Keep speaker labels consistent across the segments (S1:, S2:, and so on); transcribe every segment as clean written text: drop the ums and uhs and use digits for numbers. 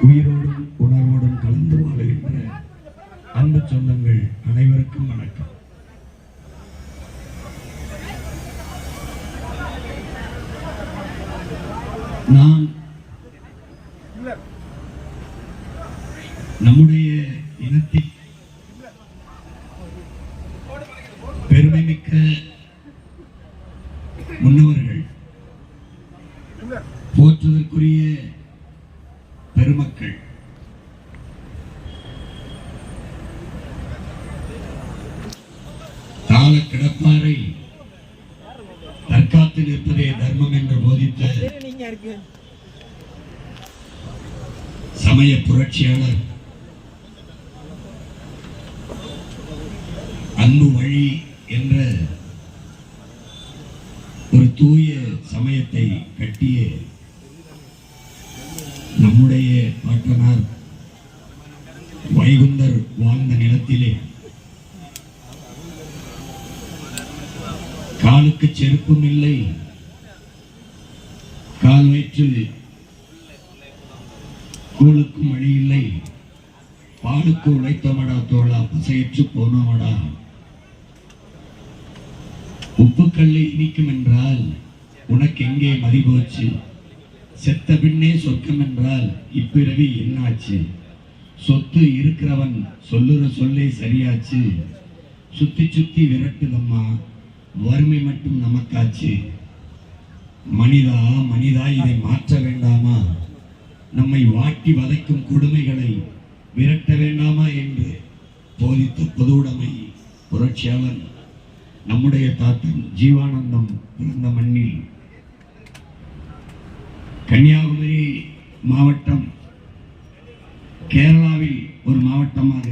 S1: உயிரோடும் உணர்வோடும் கலந்து வாழுகின்ற அன்பு சொந்தங்கள் அனைவருக்கும் வணக்கம். நான் நம்முடைய இனத்தில் பெருமைமிக்க முன்னவர்கள், போற்றுதற்குரிய பெருமக்கள், கால கிடப்பாரை தற்காத்து நிற்பதே தர்மம் என்று போதித்த சமய புரட்சியாளர், அன்பு வழி என்ற ஒரு தூய சமயத்தை கட்டிய நம்முடைய பாட்டனார் வைகுந்தர் வாழ்ந்த நிலத்திலே காலுக்கு செருப்பும் இல்லை, கால் வயிற்றில் கூழுக்கும் வழி இல்லை, பாலுக்கு உழைத்தமடா தோழா பசையற்று போனோமடா, உப்புக்கல்லை இனிக்கும் என்றால் உனக்கு எங்கே மதிபோச்சு, செத்த பின்னே சொர்க்கம் என்றால் இப்பிறவி என்னாச்சு, சொத்து இருக்கிறவன் சொல்லுற சொல்லே சரியாச்சு, சுத்தி சுத்தி விரட்டுதம்மா வறுமை மட்டும் நமக்காச்சு, மனிதா மனிதா இதை மாற்ற வேண்டாமா, நம்மை வாட்டி வதைக்கும் கொடுமைகளை விரட்ட வேண்டாமா என்று போதித்த பொதுவுடைமை புரட்சியாளர் நம்முடைய தாத்தன் ஜீவானந்தம் பிறந்த மண்ணில் கன்னியாகுமரி மாவட்டம் கேரளாவில் ஒரு மாவட்டமாக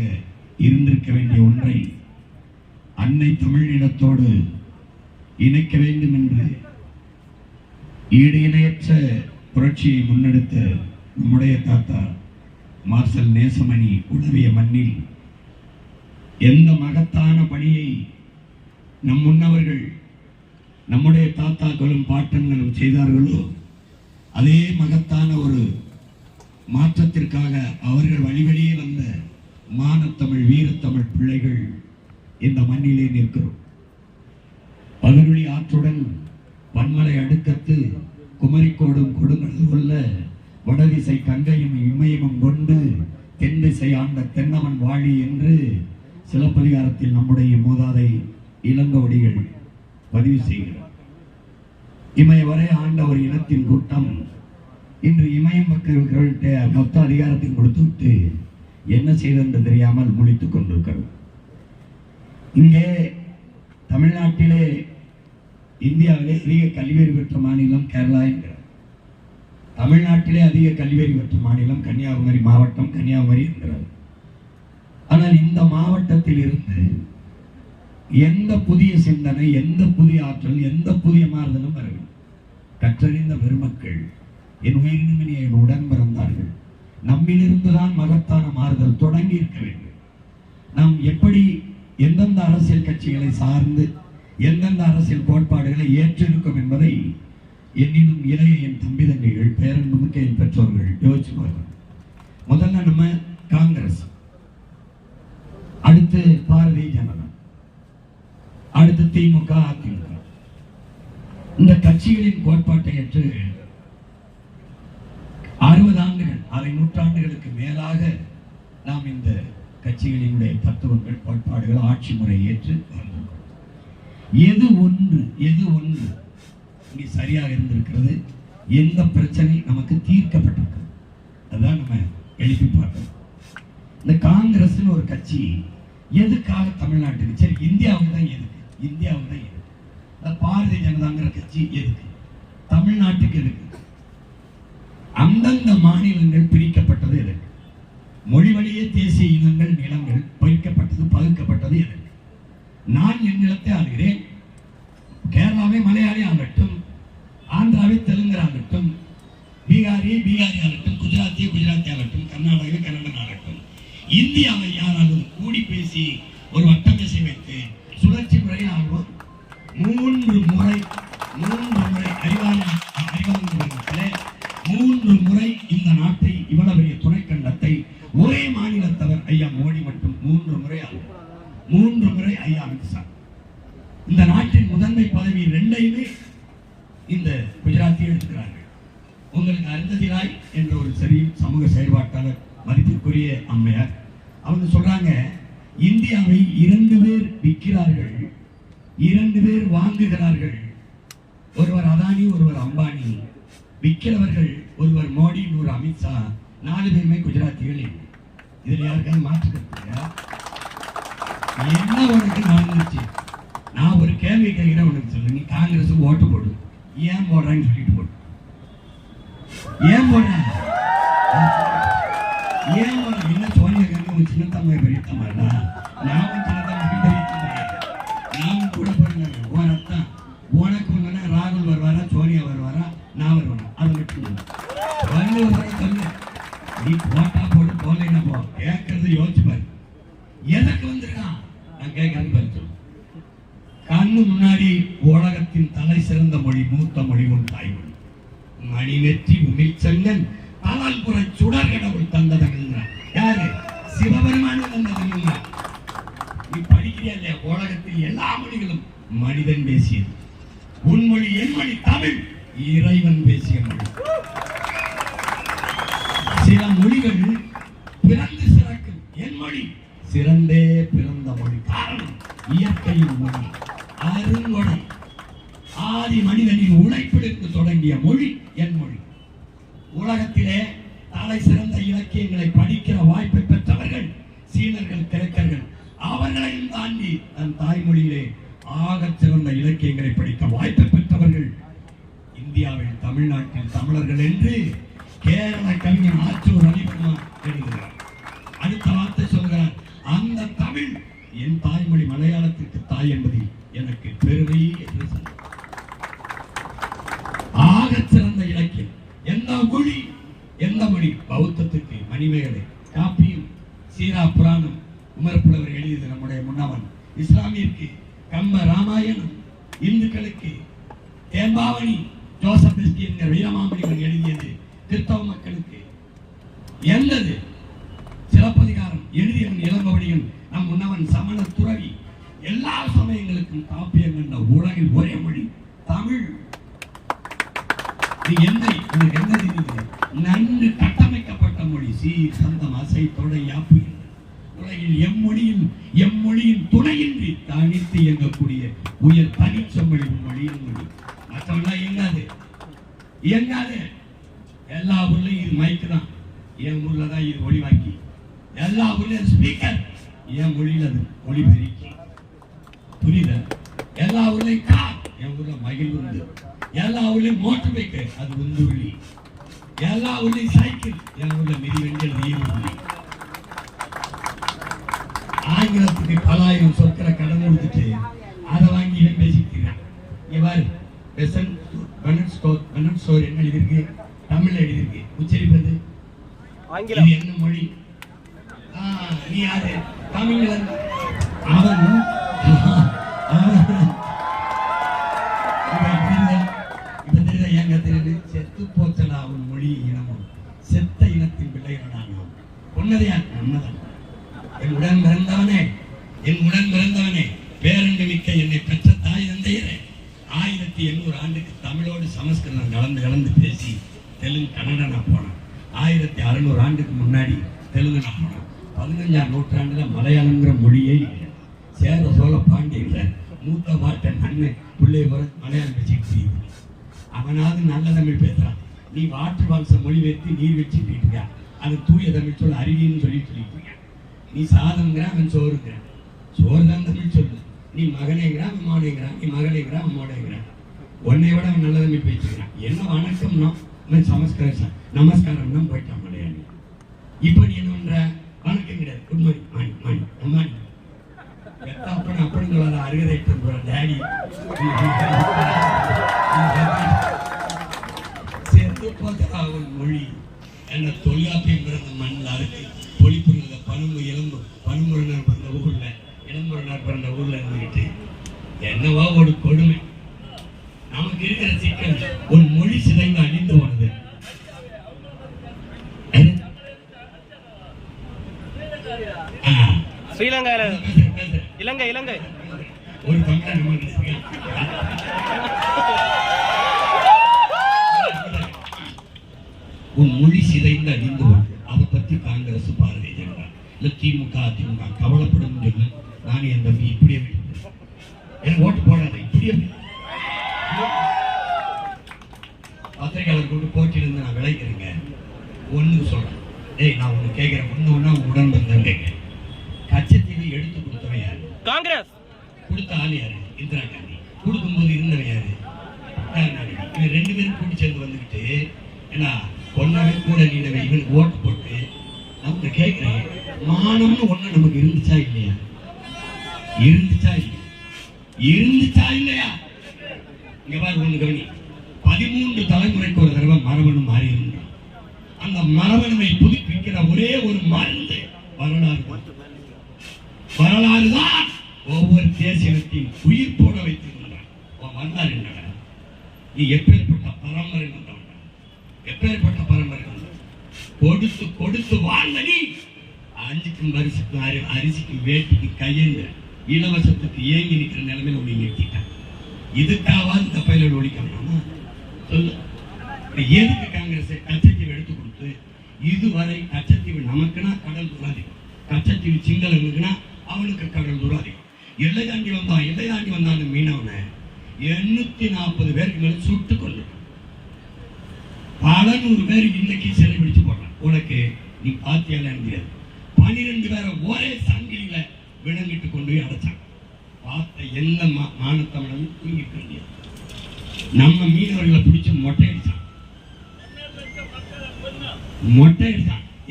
S1: இருந்திருக்க வேண்டிய ஒன்றை அன்னை தமிழினத்தோடு இணைக்க வேண்டும் என்று ஈடு இணையற்ற புரட்சியை முன்னெடுத்த நம்முடைய தாத்தா மார்சல் நேசமணி உலவிய மண்ணில் எந்த மகத்தான பணியை நம் முன்னவர்கள் நம்முடைய தாத்தாக்களும் பாட்டன்களும் செய்தார்களோ அதே மகத்தான ஒரு மாற்றத்திற்காக அவர்கள் வழிவழியே வந்த மானத்தமிழ் வீரத்தமிழ் பிள்ளைகள் இந்த மண்ணிலே நிற்கிறோம். பகருளி ஆற்றுடன் பன்மலை அடுக்கத்து குமரிக்கோடும் கொடுங்கடல் கொல்ல வடதிசை கங்கையும் இமயமும் கொண்டு தென் திசை ஆண்ட தென்னவன் வாழி என்று சிலப்பதிகாரத்தில் நம்முடைய மூதாதை இளங்கோவடிகள் பதிவு செய்கிறார். இமய வரை ஆண்ட ஒரு இனத்தின் கூட்டம் இன்று இமயம் பக்தர்கள்ட்ட மொத்த அதிகாரத்தையும் கொடுத்துவிட்டு என்ன செய்தென்று தெரியாமல் முழித்துக் கொண்டிருக்கிறது. இங்கே தமிழ்நாட்டிலே இந்தியாவிலே அதிக கல்வியறிவு பெற்ற மாநிலம் கேரளா என்கிறார். தமிழ்நாட்டிலே அதிக கல்வியறிவு பெற்ற மாநிலம் கன்னியாகுமரி மாவட்டம் கன்னியாகுமரி என்கிறார். ஆனால் இந்த மாவட்டத்தில் இருந்து எந்த புதிய சிந்தனை, எந்த புதிய ஆற்றல், எந்த புதிய மாறுதலும் வரவில்லை. கற்றறிந்த பெருமக்கள் என் உயிரினுமினி என் உடன் பிறந்தார்கள். நம்மிலிருந்துதான் மகத்தான மாறுதல் தொடங்கி இருக்க வேண்டும். நாம் எப்படி எந்தெந்த அரசியல் கட்சிகளை சார்ந்து எந்தெந்த அரசியல் கோட்பாடுகளை ஏற்றிருக்கும் என்பதை என்னினும் இளைய என் தம்பி தங்கைகள், பேரன்புமிக்க என் பெற்றோர்கள் யோசிச்சு பாருங்கள். முதல்ல நம்ம காங்கிரஸ், அடுத்து பாரதிய ஜனதா, அடுத்து திமுக, அதிமுக, இந்த கட்சிகளின் கோட்பாட்டை ஏற்று 60 ஆண்டுகள், அரை நூற்றாண்டுகளுக்கு மேலாக நாம் இந்த கட்சிகளினுடைய தத்துவங்கள், கோட்பாடுகள், ஆட்சி முறை ஏற்று வாழ்ந்திருக்கிறோம். எது ஒன்று இங்கே சரியாக இருந்திருக்கிறது, எந்த பிரச்சனை நமக்கு தீர்க்கப்பட்டிருக்கிறது, அதான் நம்ம எழுப்பி பார்க்கணும். இந்த காங்கிரஸ் ஒரு கட்சி எதுக்காக தமிழ்நாட்டுக்கு, சரி இந்தியாவுக்கு தான் எதுக்கு, இந்தியாவுக்கு தான் எதுக்கு, பாரதிய ஜனதாங்கிற கட்சி எதுக்கு, தமிழ்நாட்டுக்கு எதுக்கு, அந்தந்த மாநிலங்கள் பிரிக்கப்பட்டது எதற்கு, மொழி வழியே தேசிய இனங்கள் நிலங்கள் பிரிக்கப்பட்டது பகுக்கப்பட்டது எதற்கு, நான் என் நிலத்தை ஆளுகிறேன், கேரளாவை மலையாளி ஆகட்டும், ஆந்திராவை தெலுங்கர் ஆகட்டும், பீகாரி ஆகட்டும், குஜராத்தி குஜராத்தி ஆகட்டும், கர்நாடகாவில் கன்னடம் ஆகட்டும், இந்தியாவை யாராலும் கூடி பேசி ஒரு வட்டமேசை வைத்து சுழற்சி முறையில் ஆகும் 3 முறை அறிவார்ந்த 3 முறை இந்த நாட்டை இவ்வளவு பெரிய துணைக்கண்டத்தை ஒரே மாநிலத்தவர் ஐயா மோடி மட்டும் 3 முறை ஆகும். 3 முறை ஐயா அமித்ஷா. இந்த நாட்டின் முதன்மை பதவி 2ஐயுமே இந்த குஜராத்தி எடுக்கிறார்கள். உங்களுக்கு அருந்ததிராய் என்ற ஒரு சமூக செயல்பாட்டாளர், மதிப்பிற்குரிய அம்மையார், அவங்க சொல்றாங்க, இந்தியாவை 2 பேர் விற்கிறார்கள், 2 பேர் வாங்குகிறார்கள். ஒருவர் அதானி, ஒருவர் அம்பானி. விற்கிறவர்கள் ஒருவர் மோடி, ஒரு அமித்ஷா. 4 பேருமே குஜராத்திகள். இதுல யாருக்காவது மாற்றுக்கிறீங்க? என்ன உனக்கு நடந்துச்சு? நான் ஒரு கேள்வி கேட்கிறேன், உனக்கு சொல்லு. நீ காங்கிரஸுக்கு ஓட்டு போடு. ஏன் போடுறான்னு சொல்லிட்டு போடு. ஏன் போடுறேன்? ஏன் என்ன சோனியா காந்தி உன் சின்னத்தம்மா பெரியத்தம்மா? நான் சின்னத்தம்மா பெரியத்தம்மா. நான் கூட போடுறேன். உன் அர்த்தம் உனக்கு ஒண்ணுன்னா ராகுல் வருவாரா, சோனியா வருவாரா, நான் வருவேன். அதை மட்டும் வந்து சொல்லு. நீ போட்டா போடு, போலைன்னா போ. கேட்கறது யோசிச்சு பாரு. எதற்கு வந்திருக்கான்? நான் கேட்கறது பதில் சொல்லு. கண்ணு முன்னாடி உலகத்தின் தலை சிறந்த மொழி, மூத்த மொழி உன் தாய்மொழி. மணிநெற்றி உமிழ்ச்செங்கன் தலால்புரை சுடர் கடவுள் தந்ததங்கள். யாரு? சிவபெருமான் தந்ததங்கள். நீ படிக்கிறியா இல்லையா? உலகத்தில் எல்லா மொழிகளும் மனிதன் பேசியது. உன் மொழி, என் மொழி தமிழ், இறைவன் பேசிய மொழி. சில மொழிகள் பிறந்து சிறக்கும். என் மொழி சிறந்தே பிறந்த மொழி. காரணம் இயற்கையின் மொழி, அருங்கொடை. ஆதி மனிதனின் உழைப்பிற்கு தொடங்கிய மொழி என் மொழி. உலகத்திலே தலை சிறந்த இலக்கியங்களை படிக்கிற வாய்ப்பை பெற்றவர்கள் சீனர்கள், கிழக்கர்கள். அவர்களையும் தாண்டி தன் தாய்மொழியிலே ஆகச் சிறந்த இலக்கியங்களை படிக்க வாய்ப்பை பெற்றவர்கள் இந்தியாவில், தமிழ்நாட்டில் தமிழர்கள் என்று கேரள கவிஞர் ஆச்சூர் அலிபெருமாள் எழுதுகிறார். அடுத்த வார்த்தை சொல்கிறார், அந்த தமிழ் என் தாய்மொழி மலையாளத்திற்கு தாய் என்பதில் எனக்கு பெருமை என்று சொன்னார். ஆகச் சிறந்த இலக்கியம் எந்த மொழி? பௌத்தத்துக்கு மணிமேகலை, காப்பியம், சீரா புராணம், உமர்புலவர் எழுதியது நம்முடைய முன்னவன். இஸ்லாமிற்கு கம்ப ராமாயணம், இந்துக்களுக்கு தேம்பாவணி, ஜோசப் என்கிற வீரமாமுனிவன் எழுதியது. கிறிஸ்தவ மக்களுக்கு எந்தது? சிலப்பதிகாரம் எழுதியவன் இளங்கோவடிகள், நம் முன்னவன் சமண துறவி. எல்லா சமயங்களுக்கும் காப்பியம் என்ற உலகில் ஒரே மொழி தமிழ். நீ உனக்கு என்ன தெரியுது? நன்கு கட்டமைக்கப்பட்ட மொழி. சீர், சந்தம், அசை, தொடை, யாப்பு. உலகில் எம்மொழியின் துணையின்றி தனித்து இயங்கக்கூடிய உயர் தனிச்சொம்மொழி மொழி. மற்றவெல்லாம் இயங்காது. எல்லா ஊர்லயும் இது மைக்கு தான், என் ஊர்ல தான் இது ஒளிவாக்கி. எல்லா ஊர்லயும் ஸ்பீக்கர், என் மொழியில் அது ஒளிபெருக்கி. புரியுதா? எல்லா ஊர்லயும் கார், என் ஊர்ல மகிழ் உண்டு. எல்லா ஊர்லயும் மோட்டர் பைக், அது உந்துருளி. எல்லா ஊர்லயும் சைக்கிள், என் ஊர்ல மிதிவண்டியில் நீர். ஆங்கிலத்துக்கு பலாயிரம் சொற்களை கடன் கொடுத்துட்டு அதை வாங்கி இவன் பேசிக்கிறான். இவ்வாறு ஸ்டோர் என்ன எழுதிருக்கு? தமிழ் எழுதிருக்கு. உச்சரிப்பது இது என்ன மொழி? நீ யாரு? தமிழன். அவன் எங்க தெரியுது? செத்து போச்சலா அவன் மொழி இனமும் செத்த இனத்தின் பிள்ளைகளான பொன்னதையான் நம்மதான். என் உடன் பிறந்தவனே, பேரன்பு மிக்க என்னை பெற்ற தாய் தந்தையரே, 1800 ஆண்டுக்கு தமிழோடு சமஸ்கிருதம் கலந்து பேசி தெலுங்கு கன்னடனா போனான். 1600 ஆண்டுக்கு முன்னாடி தெலுங்குனா போனான். 15ஆம் நூற்றாண்டுல மலையாளங்கிற மொழியை சேர சோழ பாண்டியர்ல மூத்த மாட்ட அண்ணன் பிள்ளை மலையாளம் பேசிட்டு அவனாவது நல்ல தமிழ் பேசுறான். நீ வாற்று வம்ச மொழி வைத்து நீர் வச்சுட்டு இருக்க. அது தூய தமிழ் சொல்ல அறிவின்னு சொல்லிட்டு இருக்க. நீ சாதம்ங்கிற, அவன் சோறுங்கிறான். சோறு தான் தமிழ் சொல்லு. நீ மகனேங்கிறான், அவன் மோனேங்கிறான். நீ மகளேங்கிறான், அவன் மோனேங்கிறான். உன்னை விட அவன் நல்ல தமிழ் பேசுகிறான். என்ன வணக்கம்னா அவன் நமஸ்காரம்னா போயிட்டான் மலையாளி. இப்ப நீ என்ன பண்ற? வணக்கம் கிடையாது, குட் மார்னிங், மாணி அம்மாணி. அப்பன்னு சொல்லாத, அருகதை டேடி. செத்து போகிற அவன் மொழி என்ன தொல்காப்பியம் பிறந்த மண்ணில் அறுத்து பொழிப்புள்ள பனுமுறையினர் பிறந்த ஊர்ல இளம்புறனர் பிறந்த ஊர்ல இருந்துகிட்டு என்னவா ஒரு கொடுமை. நமக்கு இருக்கிற சிக்கல் ஒரு மொழி சிதைந்து அழிந்து போனது.
S2: ஸ்ரீலங்கா இலங்கை இலங்கை
S1: ஒரு தமிழ் உன் மொழி சிதைந்து அழிந்து போனது. அதை பத்தி காங்கிரஸ் பாரதிய ஜனதா இல்ல திமுக அதிமுக கவலைப்படும் சொல்லு. நான் என் தம்பி இப்படியே எனக்கு ஓட்டு போடாத இப்படியே பத்திரிகையாளர் கொண்டு போட்டியிலிருந்து நான் விளைக்கிறேங்க. ஒண்ணு சொல்றேன், ஏய் நான் ஒண்ணு கேட்கிறேன், ஒண்ணு உடன் வந்தவங்க கச்சத்தீவை எடுத்து கொடுத்தவன் யாரு?
S2: காங்கிரஸ்.
S1: கொடுத்த ஆள் யாரு? இந்திரா காந்தி. கொடுக்கும்போது இருந்தவன் யாரு? இவன் ரெண்டு பேரும் கூட்டி சேர்ந்து வந்துக்கிட்டு ஏன்னா ஒன்னவே கூட நீனவை இவனுக்கு ஓட்டு போட்டு நம்ம கேட்கிறேன், மானம்னு ஒண்ணு நமக்கு இருந்துச்சா இல்லையா? இருந்துச்சா இல்லையா? இருந்துச்சா இல்லையா? இங்க பாரு ஒண்ணு கவனி, 13 தலைமுறைக்கு ஒரு தடவை மரபணு மாறி இருந்தான். அந்த மரபணுவை புதுப்பிக்கிற ஒரே ஒரு மருந்து வரலாறு தான். வரலாறு தான் ஒவ்வொரு தேசியத்தின் உயிர் போட வைத்திருந்தான். வரலாறு என்ன? நீ எப்பேற்பட்ட பரம்பரை வந்தவன், எப்பேற்பட்ட பரம்பரை வந்த கொடுத்து கொடுத்து வாழ்ந்த நீ 5க்கும் வரிசைக்கும் அரிசிக்கும் வேட்டிக்கு கையெழுந்த இலவசத்துக்கு ஏங்கி நிற்கிற நிலைமையில உன்னை நிறுத்திட்டான். இதுக்காவது இந்த பயிலோடு ஒழிக்கணுமா சொல்லு? எதுக்கு காங்கிரஸ் கச்சத்தீவு எடுத்து கொடுத்து இதுவரை கச்சத்தீவு நமக்குன்னா கடல் தூராதிகம், கச்சத்தீவு சிங்களவனுக்குன்னா அவனுக்கு கடல் தூராதிகம். எல்லை தாண்டி வந்தான்னு மீனவனை 840 பேருக்கு மேல சுட்டு கொண்டு பல 100 பேர் இன்னைக்கு சிறை பிடிச்சு போடுறான். உனக்கு நீ பாத்தியால தெரியாது. 12 பேரை ஒரே சங்கிலியில விளங்கிட்டு கொண்டு போய் அடைச்சான். பார்த்த எந்த மானத்தமிழனும் தூங்கிட்டு முடியாது. நம்ம மீனவர்களை பிடிச்சு மொட்டை அடிச்சான்.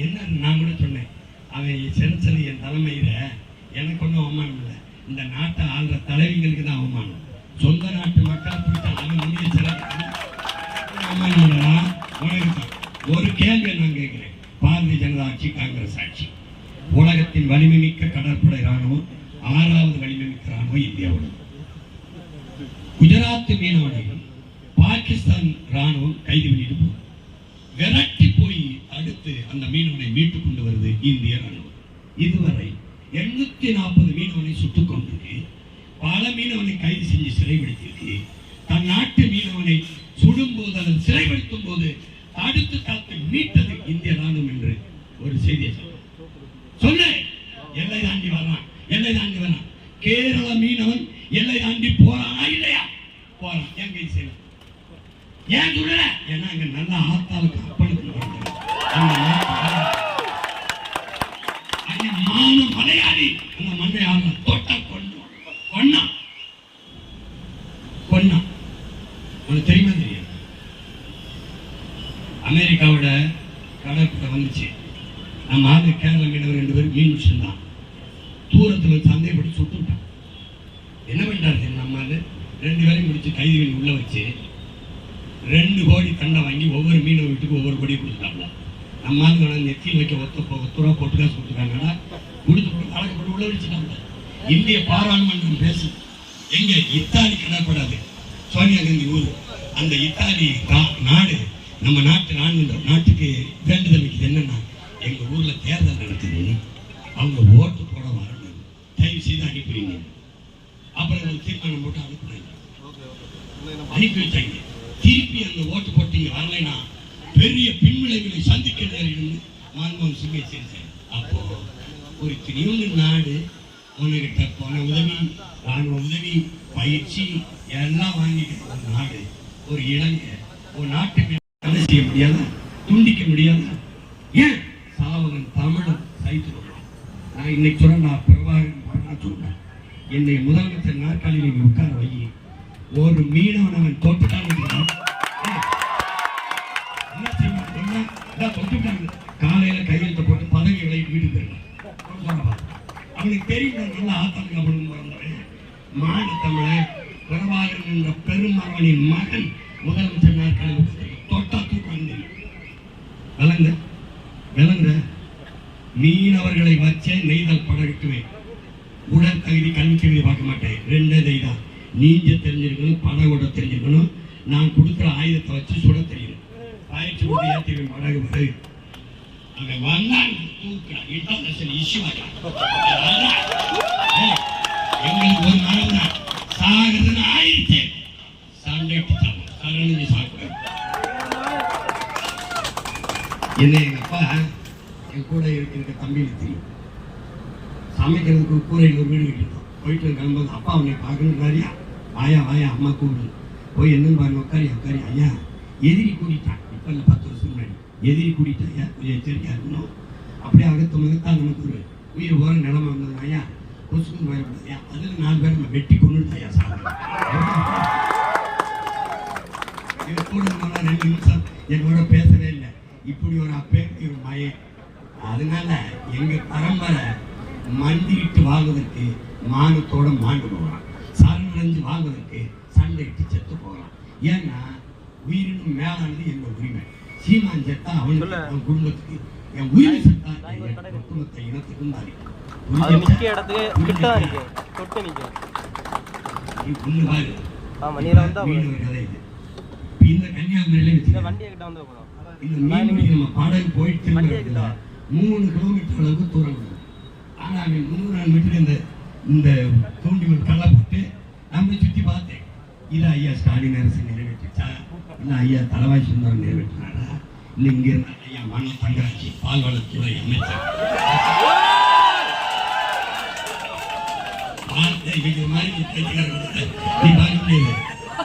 S1: என்ன நான் கூட சொன்னேன், அவன் சிறச்சது என் தலைமையில எனக்கு ஒன்றும் அவமானம் இல்லை, இந்த நாட்டை ஆள்ற தலைவிங்களுக்கு தான் அவமானம். சொந்த நாட்டு மக்களை பிடிச்சா அவன் முடிய சிறப்பு அவமானம். உனக்கு ஒரு கேள்வி நான் கேட்கிறேன், பாரதிய ஜனதா ஆட்சி காங்கிரஸ் ஆட்சி, உலகத்தின் வலிமை மிக்க கடற்படை ராணுவம், 6வது வலிமை மிக்க ராணுவம் இந்தியாவோட. குஜராத் மீனவனை பாகிஸ்தான் ராணுவம் கைது பண்ணிட்டு போகுது. விரட்டி போய் அடுத்து அந்த மீனவனை மீட்டுக் கொண்டு வருது இந்திய ராணுவம். இதுவரை 840 மீனவனை சுட்டுக் கொண்டிருக்கு, பல மீனவனை கைது செஞ்சு சிறைப்படுத்தியிருக்கு. தன் நாட்டு மீனவனை சுடும்போது அல்லது சிறைப்படுத்தும் போது அடுத்து காத்து மீட்டது இந்திய ராணுவம் என்று ஒரு செய்தியை சொன்ன. எல்லை தாண்டி வரான், எல்லை தாண்டி வரான். கேரள மீனவன் எல்லை தாண்டி போறானா இல்லையா? போறான். ஏன் கைது செய்யலாம்? ஏன் சொல்லல? ஏன்னா அங்க நல்ல ஆத்தாளுக்கு அப்பனுக்கு மான மலையாளி அந்த மண்ணை ஆள தொட்ட கொன்னா உனக்கு தெரியுமா தெரியாது? அமெரிக்காவோட கடற்படை வந்துச்சு. நம்ம ஆளு கேரள மீனவர் 2 பேரும் மீன் வச்சிருந்தான். தூரத்தில் சந்தேகப்பட்டு சுட்டுட்டான். என்ன பண்ணிட்டாரு நம்ம ஆளு? 2 பேரையும் முடிச்சு கைதிகள் உள்ள வச்சு 2 கோடி தண்டை வாங்கி ஒவ்வொரு மீனவ வீட்டுக்கு ஒவ்வொரு கோடி கொடுத்துட்டாங்களா. நம்ம ஆளு நெத்தியில் வைக்க ஒத்த ரூபா போட்டு காசு கொடுத்துருக்காங்கன்னா கொடுத்து அடக்கப்பட்டு உள்ள வச்சுட்டாங்க. இந்திய பாராளுமன்றம் பேசு. எங்க இத்தாலி கடற்படாது சோனியா காந்தி ஊர், அந்த இத்தாலி நாடு நம்ம நாட்டுக்கு வேண்டுதல் வைக்கிறது என்னன்னா, எங்க ஊர்ல தேர்தல் நடக்குது, அவங்க ஓட்டு போட வரணும், தயவு செய்து அனுப்புறீங்க. அப்புறம் ஒரு தீர்மானம் போட்டு அனுப்புறாங்க, அனுப்பி வச்சாங்க. திருப்பி அந்த ஓட்டு போட்டு இங்க வரலைன்னா பெரிய பின்விளைவுகளை சந்திக்க நேரிடும் மன்மோகன் சிங்கை சேர்த்தார். அப்போ ஒரு திணிவுண்டு நாடு உனக்கிட்ட போன உதவி, ராணுவ உதவி, பயிற்சி எல்லாம் வாங்கிக்கிட்டு ஒரு நாடு, ஒரு இளைஞர் ஒரு நாட்டுக்கு என்ன செய்ய முடியாதா? துண்டிக்க முடியாதா? ஏன் சாவகன் தமிழன் சைத்து கொள்றான்? நான் இன்னைக்கு சொல்றேன், நான் பிரபாகரன் சொல்றேன், என்னை முதலமைச்சர் நாற்காலியில் நீங்க உட்கார வை, ஒரு மீனவன் அவன் தொட்டுட்டான் காலையில கையெழுத்த போட்டு பதவி விலைக்கு வீடு போயிடலாம். அவனுக்கு தெரியும் நல்லா ஆத்தாளுக்கு அப்படின்னு பிறந்தவன் மாடு தமிழன் பிரபாகரன் என்ற பெருமகனின் மகன் முதலமைச்சர் நாற்காலியில் தொட்டா தூக்கம் வளர்ந்து மீனவர்களை வச்சே நெய்தல் படகுக்குவேன். உடல் தகுதி கல்வி தகுதி பார்க்க மாட்டேன். ரெண்டே தான், நீஞ்ச தெரிஞ்சிருக்கணும், படகோட தெரிஞ்சிருக்கணும், நான் கொடுக்குற ஆயுதத்தை வச்சு சுட தெரியும். பயிற்சி ஏற்றிருவேன் படகு படகு. அவன் வந்தான் இன்டர்நேஷனல் இஷ்யூ எங்களுக்கு ஒரு மரம் தான் சாகுதுன்னு ஆயிடுச்சு. சண்டைக்கு சாப்பிடும் சரணி சாப்பிடுவேன். என்ன எங்க அப்பா என் கூட இருக்க தம்பிக்கு தெரியும். சமைக்கிறதுக்கு கூரையில் ஒரு வீடு கட்டிருக்கோம். போயிட்டு கிளம்பும்போது அப்பா அவனை பார்க்கணுன்றாரியா, வாயா வாயா அம்மா கூப்பிடு. போய் என்னன்னு பாருங்க, உட்காரி ஐயா எதிரி கூட்டிட்டான். இப்போ இல்லை 10 வருஷம் முன்னாடி எதிரி கூட்டிட்டான் ஐயா, கொஞ்சம் எச்சரிக்கையாக இருக்கணும். அப்படியே அகத்து மகத்தான் நமக்கு ஒரு உயிர் போகிற நிலைமை வந்தது ஐயா, கொசுக்கும் பயப்படாது ஐயா. அதில் 4 பேர் நம்ம வெட்டி கொண்டுட்டு ஐயா சாப்பிடுவோம். என் கூட 2 நிமிஷம் என்னோட பேசவே இல்லை. இப்படி ஒரு அப்பே ஒரு மயம். அதனால எங்க பரம்பரை மண்டிட்டு வாழ்வதற்கு மானத்தோட மாண்டு போகலாம், சரணடைஞ்சு வாழ்வதற்கு சண்டைட்டு செத்து போகலாம். ஏன்னா உயிரினும் மேலானது எங்க உரிமை. சீமான் செத்தா அவனுக்கு, அவன் குடும்பத்துக்கு, என் உயிர் செத்தா ஒட்டுமொத்த இனத்துக்கும் தான். இந்த கன்னியாகுமரியில நம்ம படகு போயிட்டு 3 கிலோமீட்டர் அளவுக்கு தூரம். ஆனால் 3 மீட்டர் இந்த தூண்டிமல் கல்லை போட்டு நம்ம சுற்றி பார்த்தேன். இதை ஐயா ஸ்டாலின் அரசு நிறைவேற்றிச்சா, இல்லை ஐயா தலவாய் சுந்தரம் நிறைவேற்றினாரா, இல்லை இங்கே இருந்த ஐயா மன தங்கராட்சி பால்வளத்துறை அமைச்சர்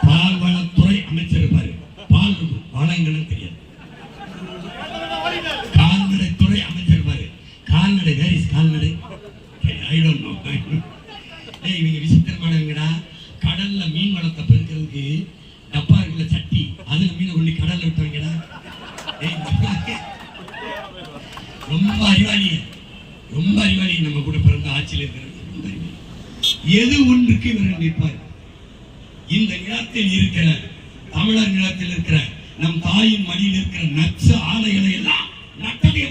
S1: பால்வளத்துறை அமைச்சர் இருப்பாரு. பால் வளங்களும் தெரியாது. கால்நடைத்துறை அமைச்சர் பாரு, கால்நடை வேரிஸ் கால்நடை இவங்க விசித்திரமானவங்கடா. கடல்ல மீன் வளத்தை பெருக்கிறதுக்கு டப்பா இருக்குல்ல சட்டி, அதுல மீனை கொண்டு கடல்ல விட்டவங்கடா. ரொம்ப அறிவாளி, ரொம்ப அறிவாளி. நம்ம கூட பிறந்த ஆட்சியில் இருக்கிற ரொம்ப அறிவாளி. எது ஒன்றுக்கு இவர்கள் நிற்பார். இந்த நிலத்தில் இருக்கிற தமிழர் நிலத்தில் இருக்கிற நம் தாயின் மடியில் இருக்கிற நச்சு ஆலைகளை எல்லாம் நட்டதே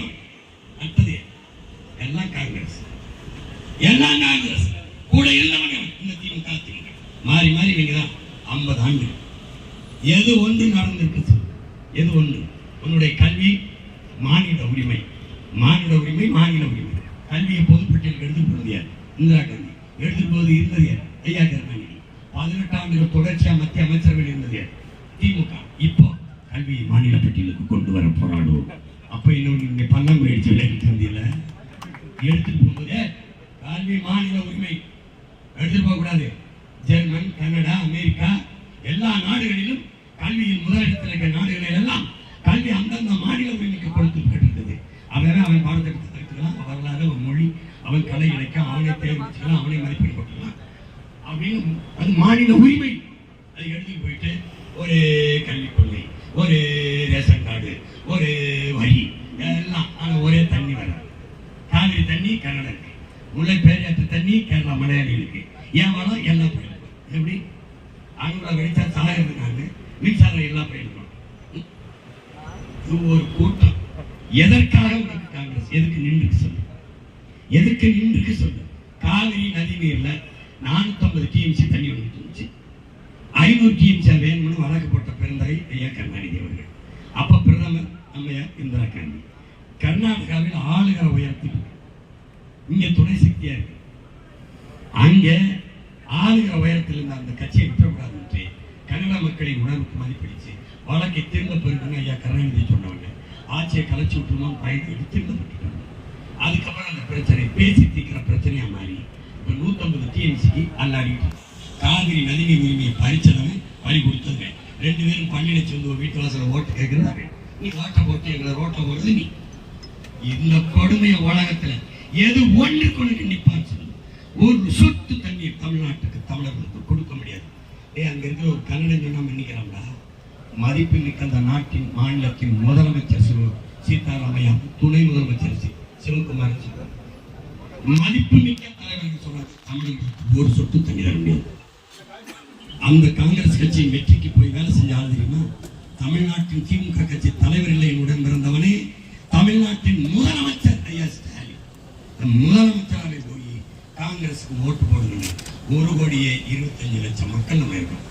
S1: எல்லாம் காங்கிரஸ், எல்லாம் காங்கிரஸ் கூட இல்லவங்க. இந்த திமுக மாறி மாறி நீங்கதான் 50 ஆண்டு. எது ஒன்று நடந்திருக்கு, எது ஒன்று உன்னுடைய கல்வி மாநில உரிமை, மாநில உரிமை, மாநில உரிமை. கல்வியை பொதுப்பட்டியலுக்கு எடுத்துட்டு போனது யார்? இந்திரா காந்தி. எடுத்துட்டு போது இருந்தது யார்? ஐயா கருணாநிதி. 18 ஆண்டுகள் தொடர்ச்சியா மத்திய அமைச்சர்கள் இருந்தது யார்? திமுக. இப்போ கல்வியை மாநில பட்டியலுக்கு கொண்டு வர போராடுவோம். அப்ப இன்னொன்று நீங்க பல்லாங்குழி அடிச்சு விளையாடிட்டு இருந்தீங்கள, எடுத்துட்டு போகும்போது கல்வி மாநில உரிமை எடுத்துட்டு போக கூடாது. ஜெர்மன், கனடா, அமெரிக்கா எல்லா நாடுகளிலும் கல்வியில் முதலிடத்தில் இருக்கிற நாடுகளில் எல்லாம் கல்வி அந்தந்த மாநில உரிமைக்கு கொடுத்துருக்கிறது. அவன் பாடத்திட்டத்தை எடுத்துக்கலாம், வரலாறு, ஒரு மொழி, அவன் கலை இலக்கியம், அவனை தேர்ந்தெடுத்துக்கலாம், அவனை மதிப்பீடு போட்டுக்கலாம் அப்படின்னு. அது மாநில உரிமை. அதை எடுத்துட்டு போயிட்டு ஒரு கல்விக் கொள்கை, ஒரு ரேஷன் கார்டு, ஒரு வரி, எல்லாம் ஆனால் ஒரே தண்ணி வர. காவிரி தண்ணி கர்நாடகா, முல்லை பெரியாற்று தண்ணி கேரளா மலையாளிகளுக்கு, ஏன் வளம் எல்லா பயிலும். எப்படி அங்கே வெடிச்சா சாகிறதுக்காக மின்சாரம் எல்லா பயிலும். இது ஒரு கூட்டம். எதற்காக உனக்கு காங்கிரஸ் எதுக்கு நின்றுக்கு சொல்லு, எதுக்கு நின்றுக்கு சொல்லு. காவிரி நதி நீர்ல 450 டிஎம்சி தண்ணி வந்துட்டு இருந்துச்சு. 500 டிஎம்சி வேணும்னு வழக்கு போட்ட பெருந்தகை ஐயா கருணாநிதி அவர்கள். அப்ப பிரதமர் நம்ம இந்திரா காந்தி. கர்நாடகாவில் ஆளுகிற உயரத்தில் இங்க துணை சக்தியா இருக்கு. அங்க ஆளுகிற உயரத்தில் இருந்த அந்த கட்சியை விட்டுறக்கூடாது. கன்னட மக்களின் உணர்வுக்கு மதிப்பிடிச்சு வழக்கை திரும்ப பெருக்குன்னு ஐயா கருணாநிதி சொன்னவங்க. ஆட்சியை கலைச்சு விட்டுருமோன்னு பயந்து திரும்பப்பட்டுட்டாங்க. அதுக்கப்புறம் அந்த பிரச்சனை பேசி தீர்க்கிற பிரச்சனையா மாறி இப்போ 150 டிஎம்சிக்கு அல்லாடிட்டு காவிரி நதிநீர் உரிமையை பறிச்சவன் பறி கொடுத்தது. 2 பேரும் பள்ளியில சேர்ந்து வீட்டு வாசல ஓட்டு கேட்கிறாரு. நீ ஓட்ட போட்டு எங்களை ரோட்டை போடுறது நீ. இந்த கொடுமைய உலகத்துல எது ஒன்றுக்கு ஒன்று நிப்பான்னு சொல்லு. ஒரு சொட்டு தண்ணீர் தமிழ்நாட்டுக்கு தமிழர்களுக்கு கொடுக்க முடியாது. அங்க இருக்கிற ஒரு கன்னடம் சொன்னா மன்னிக்கிறாங்களா? மதிப்பு மிக்க அந்த நாட்டின் மாநிலத்தின் முதலமைச்சர் சீதாராமையா, துணை முதலமைச்சர் சிவகுமார், மதிப்பு மிக்க தலைவர்கள் சொல்றாங்க தமிழர்களுக்கு ஒரு சொட்டு தண்ணி தர முடியாது. அந்த காங்கிரஸ் கட்சியின் வெற்றிக்கு போய் வேலை செஞ்ச ஆள் தெரியுமா? தமிழ்நாட்டின் திமுக கட்சி தலைவர் இல்லை உடன் பிறந்தவனே தமிழ்நாட்டின் முதலமைச்சர் ஐயா ஸ்டாலின். முதலமைச்சராக போய் காங்கிரஸுக்கு ஓட்டு போடுறது 1,25,00,000 மக்கள் நம்ம இருக்கோம்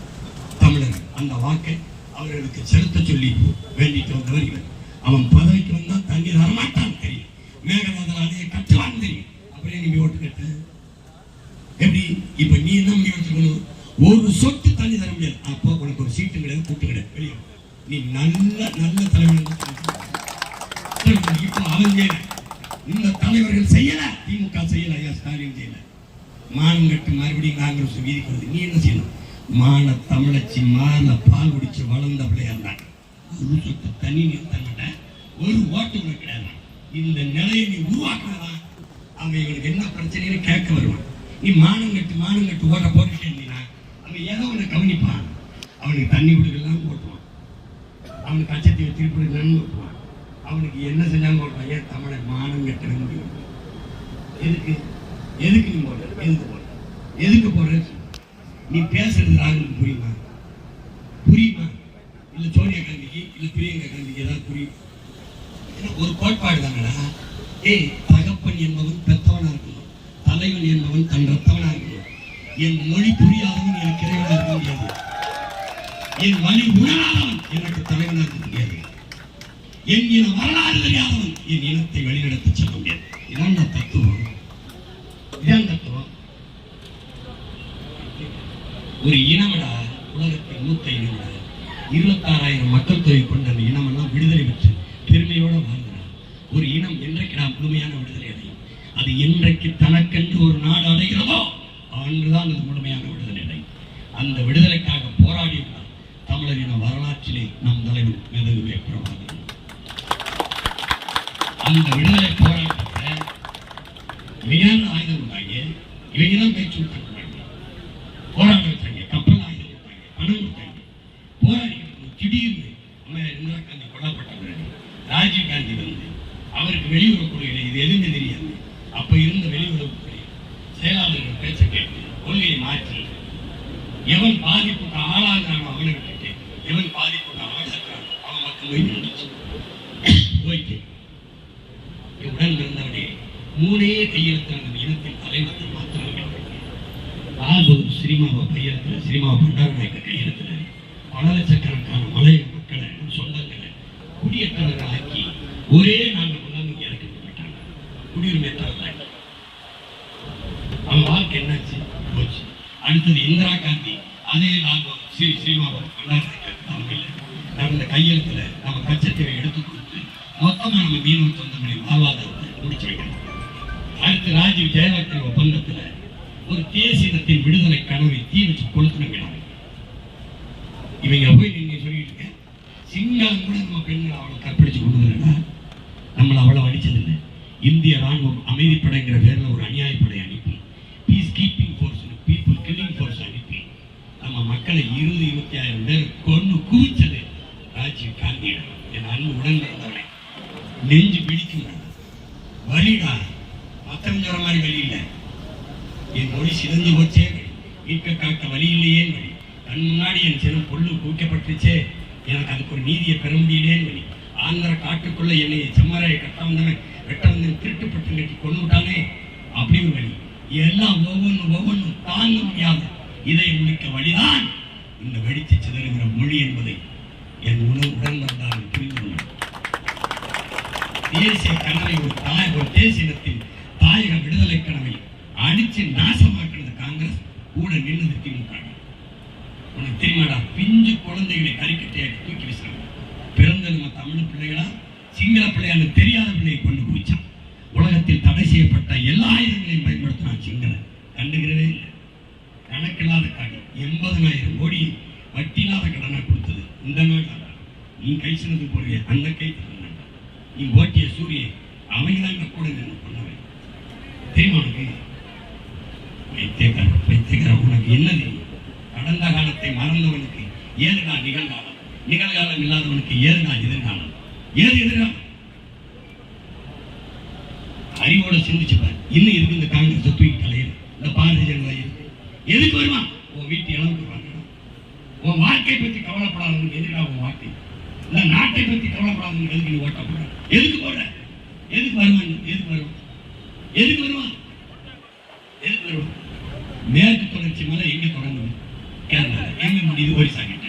S1: தமிழர்கள். அந்த வாக்கை அவர்களுக்கு செலுத்த சொல்லி வேண்டிட்டு வந்தவர் இவர். அவன் பதவிக்கு வந்தா தண்ணி வரமாட்டான்னு தெரியும், மேகதாதுல அணையை கட்டுவான்னு தெரியும். அப்புறம் நீ ஓட்டு கட்டு எப்படி? இப்ப நீ என்ன பண்ணி வச்சுக்கணும்? ஒரு சொட்டு தண்ணி தர முடியாது. அப்போ உனக்கு ஒரு சீட்டு கிடையாது, கூட்டு கிடையாது, வெளியே. நீ நல்ல நல்ல தலைவர். இப்போ அவன் செய்யல, இந்த தலைவர்கள் செய்யல, திமுக செய்யல, ஐயா ஸ்டாலின் செய்யல. மானம் கட்டு மறுபடியும் காங்கிரஸ் வீதிக்கு வருது. நீ என்ன செய்யணும்? மான தமிழச்சி மால பால் குடிச்சு வளர்ந்த பிள்ளையார் தான். ஒரு சொட்டு தண்ணி நீ தர மாட்டேன், ஒரு ஓட்டு உனக்கு கிடையாது. இந்த நிலையை நீ உருவாக்குறதான் அவன் இவனுக்கு என்ன பிரச்சனைன்னு கேட்க வருவான். நீ மானம் கட்டு ஓட்ட போட்டுட்டே இருந்தீங்கன்னா அவன் ஏதோ ஒன்று கவனிப்பான். அவனுக்கு தண்ணி கொடுக்கலாம் ஓட்டுவான், அவனுக்கு கச்சத்தை திருப்பி கொடுக்கலான்னு ஓட்டுவான், அவனுக்கு என்ன செஞ்சாலும் ஓட்டுவான். ஏன் தமிழை மானம் கட்டுறது? எதுக்கு நீ போடுற? எதுக்கு போடுற? நீ பேசுறது ராகுலுக்கு புரியுமா? இல்ல சோனியா காந்திக்கு இல்ல பிரியங்கா காந்திக்கு ஏதாவது புரியும்? ஒரு கோட்பாடு தானடா. தகப்பன் என்பவன் பெத்தவனா இருக்கணும், தலைவன் என்பவன் தன் ரத்தவனா இருக்கணும். என் மொழி புரியாதவன் எனக்கு இறைவனா இருக்க முடியாது, என் வழி உணராதவன் எனக்கு தலைவனா இருக்க முடியாது, என் இன வரலாறு தெரியாதவன் என் இனத்தை வழிநடத்த செல்ல முடியாது. இதான் தத்துவம், இதான் தத்துவம். ஒரு இனமடா உலகத்தின் 26,000 மக்கள் தொகை கொண்ட அந்த இனமெல்லாம் விடுதலை பெற்று பெருமையோட வாழ்கிறார். ஒரு இனம் என்றைக்கு நாம் முழுமையான விடுதலை அடையும், அது என்றைக்கு தனக்கென்று ஒரு நாடு அடைகிறதோ அன்றுதான் அது முழுமையான விடுதலை அடையும். அந்த விடுதலைக்காக போராடினார் தமிழர் இன வரலாற்றிலே நம் தலைவர் மெதுவே பிரபாகரன். அந்த விடுதலை போராட்டத்தை இவங்க ஆயுதம் கொடுத்தாங்க, இவங்க தான் பேச்சு கொடுத்தாங்க, போராட வச்சாங்க, கப்பல் ஆயுதம் கொடுத்தாங்க, பணம் கொடுத்தாங்க, போராடி. திடீர்னு இந்திரா காந்தி கொல்லப்பட்ட பிறகு ராஜீவ் காந்தி வந்து அவருக்கு வெளியுறவு கொள்கையில இது எதுவுமே தெரியாது. அப்ப இருந்த வெளியுறவுத்துறை செயலாளர்கள் பேச்ச கேட்டு கொள்கையை மாற்றி எவன் பாதிப்புக்கு ஆளாகிறானோ அவனை விட்டுட்டு எவன் பாதிப்புக்கு ஆளாகிறானோ அவன் மட்டும் போயிட்டு உடன் இருந்தவனே 3 கையெழுத்தான இனத்தின் தலைவர்கள் மாத்திரம் லால்பகதூர் சினிமாவை கையெழுத்துல, சினிமாவை பண்டாரநாயக்க கையெழுத்துல பல லட்சக்கணக்கான மலைய மக்களை சொந்தங்களை குடியேற்றவர்கள் ஆக்கி ஒரே நாங்கள் கொண்டாந்து இறக்கப்பட்டாங்க. குடியுரிமை தரதாங்க. அவன் வாழ்க்கை என்னாச்சு போச்சு. அடுத்தது இந்திரா காந்தி அதே லால்பகதூர் சினிமாவை பண்டாரநாயக்க தலைமையில் நடந்த கையெழுத்துல நம்ம கச்சத்தீவை எடுத்து கொடுத்து மொத்தமா நம்ம மீனவ சொந்தங்களை வாழ்வாதாரத்தை முடிச்சு வைக்கணும். அடுத்து ராஜீவ் ஜெயலலிதா ஒப்பந்தத்துல ஒரு தேசியத்தின் விடுதலை கனவை தீ வச்சு கொளுத்துனங்க. இவங்க போய் நீங்க சொல்லிட்டு இருக்க சிங்களம் கூட நம்ம பெண்களை அவளை கற்பழிச்சு கொண்டு வரல, நம்மளை அவ்வளவு அடிச்சதில்லை. இந்திய ராணுவம் அமைதிப்படைங்கிற பேர்ல ஒரு அநியாயப்படை அனுப்பி piece keeping force, people killing force அனுப்பி நம்ம மக்களை 20-25,000 பேர் கொண்டு குவிச்சது ராஜீவ் காந்தியிடம். என் அன்பு உடன் பிறந்தவனை நெஞ்சு பிடிக்கும் வழிடா, மத்தம் சொல்ற மாதிரி வழி இல்லை. என் மொழி சிறந்து போச்சே வழி, மீட்க காக்க வழி இல்லையே வழி, கண் முன்னாடி என் சிறு பொண்ணு குவிக்கப்பட்டுச்சே, எனக்கு அதுக்கு ஒரு நீதியை பெற முடியலேன்னு வழி, ஆந்திர காட்டுக்குள்ள என்னை செம்மராயை கட்ட வந்தவன் வெட்ட வந்தவன் திருட்டுப்பட்டு கட்டி கொண்டு விட்டானே அப்படி ஒரு வழி. எல்லாம் ஒவ்வொன்றும் தாங்க முடியாது. இதை முடிக்க வழிதான் இந்த வெடித்து சிதறுகிற மொழி என்பதை என் உணவு உடன் வந்தார்கள் புரிந்து கொள்ளும். தேசிய கனவை ஒரு தேசியத்தின் தாயக விடுதலை கனவை அடிச்சு நாசமாக்குறது காங்கிரஸ், கூட நின்று திமுக. உனக்கு தெரியுமாடா, பிஞ்சு குழந்தைகளை கறிக்கட்டையை தூக்கி வீசுறாங்க. பிறந்த நம்ம தமிழ் பிள்ளைகளா சிங்கள பிள்ளையான்னு தெரியாத பிள்ளையை கொண்டு குவிச்சான். உலகத்தில் தடை செய்யப்பட்ட எல்லா ஆயுதங்களையும் பயன்படுத்தினான் சிங்களன். கண்டுகிறதே இல்லை. கணக்கில்லாத காடி 80,000 கோடி வட்டியில்லாத கடனை கொடுத்தது இந்த நாடு. நீ கை சின்னது போடுவே, அந்த கை தரணும். நீ ஓட்டிய சூரியன் அவங்க தான் கூட நின்று பண்ணவே தெரியுமா உனக்கு? பைத்தியக்கார உனக்கு என்ன தெரியும்? கடந்த காலத்தை மறந்தவனுக்கு ஏதுடா நிகழ்காலம், நிகழ்காலம் இல்லாதவனுக்கு ஏதுடா எதிர்காலம், ஏது எதிர்காலம்? அறிவோட சிந்திச்சுப்பார். இன்னும் இருக்கு இந்த காங்கிரஸ் தூக்கி தலையில் இந்த பாரதிய ஜனதா இருக்கு. எதுக்கு வருவான்? உன் வீட்டு இளவுக்கு வாங்க. உன் வாழ்க்கை பற்றி கவலைப்படாதவனுக்கு எதுக்காக உன் வாழ்க்கை? இந்த நாட்டை பற்றி கவலைப்படாதவனுக்கு எதுக்கு நீ ஓட்ட போற? எதுக்கு போற? எதுக்கு வருவான்? எதுக்கு வருவான்? எதுக்கு வருவான்? எதுக்கு வருவான்? மேற்கு தொடர்ச்சி மலை எங்க தொடங்குது? கேரளா. எங்க முடியுது? ஒரிசா கிட்ட.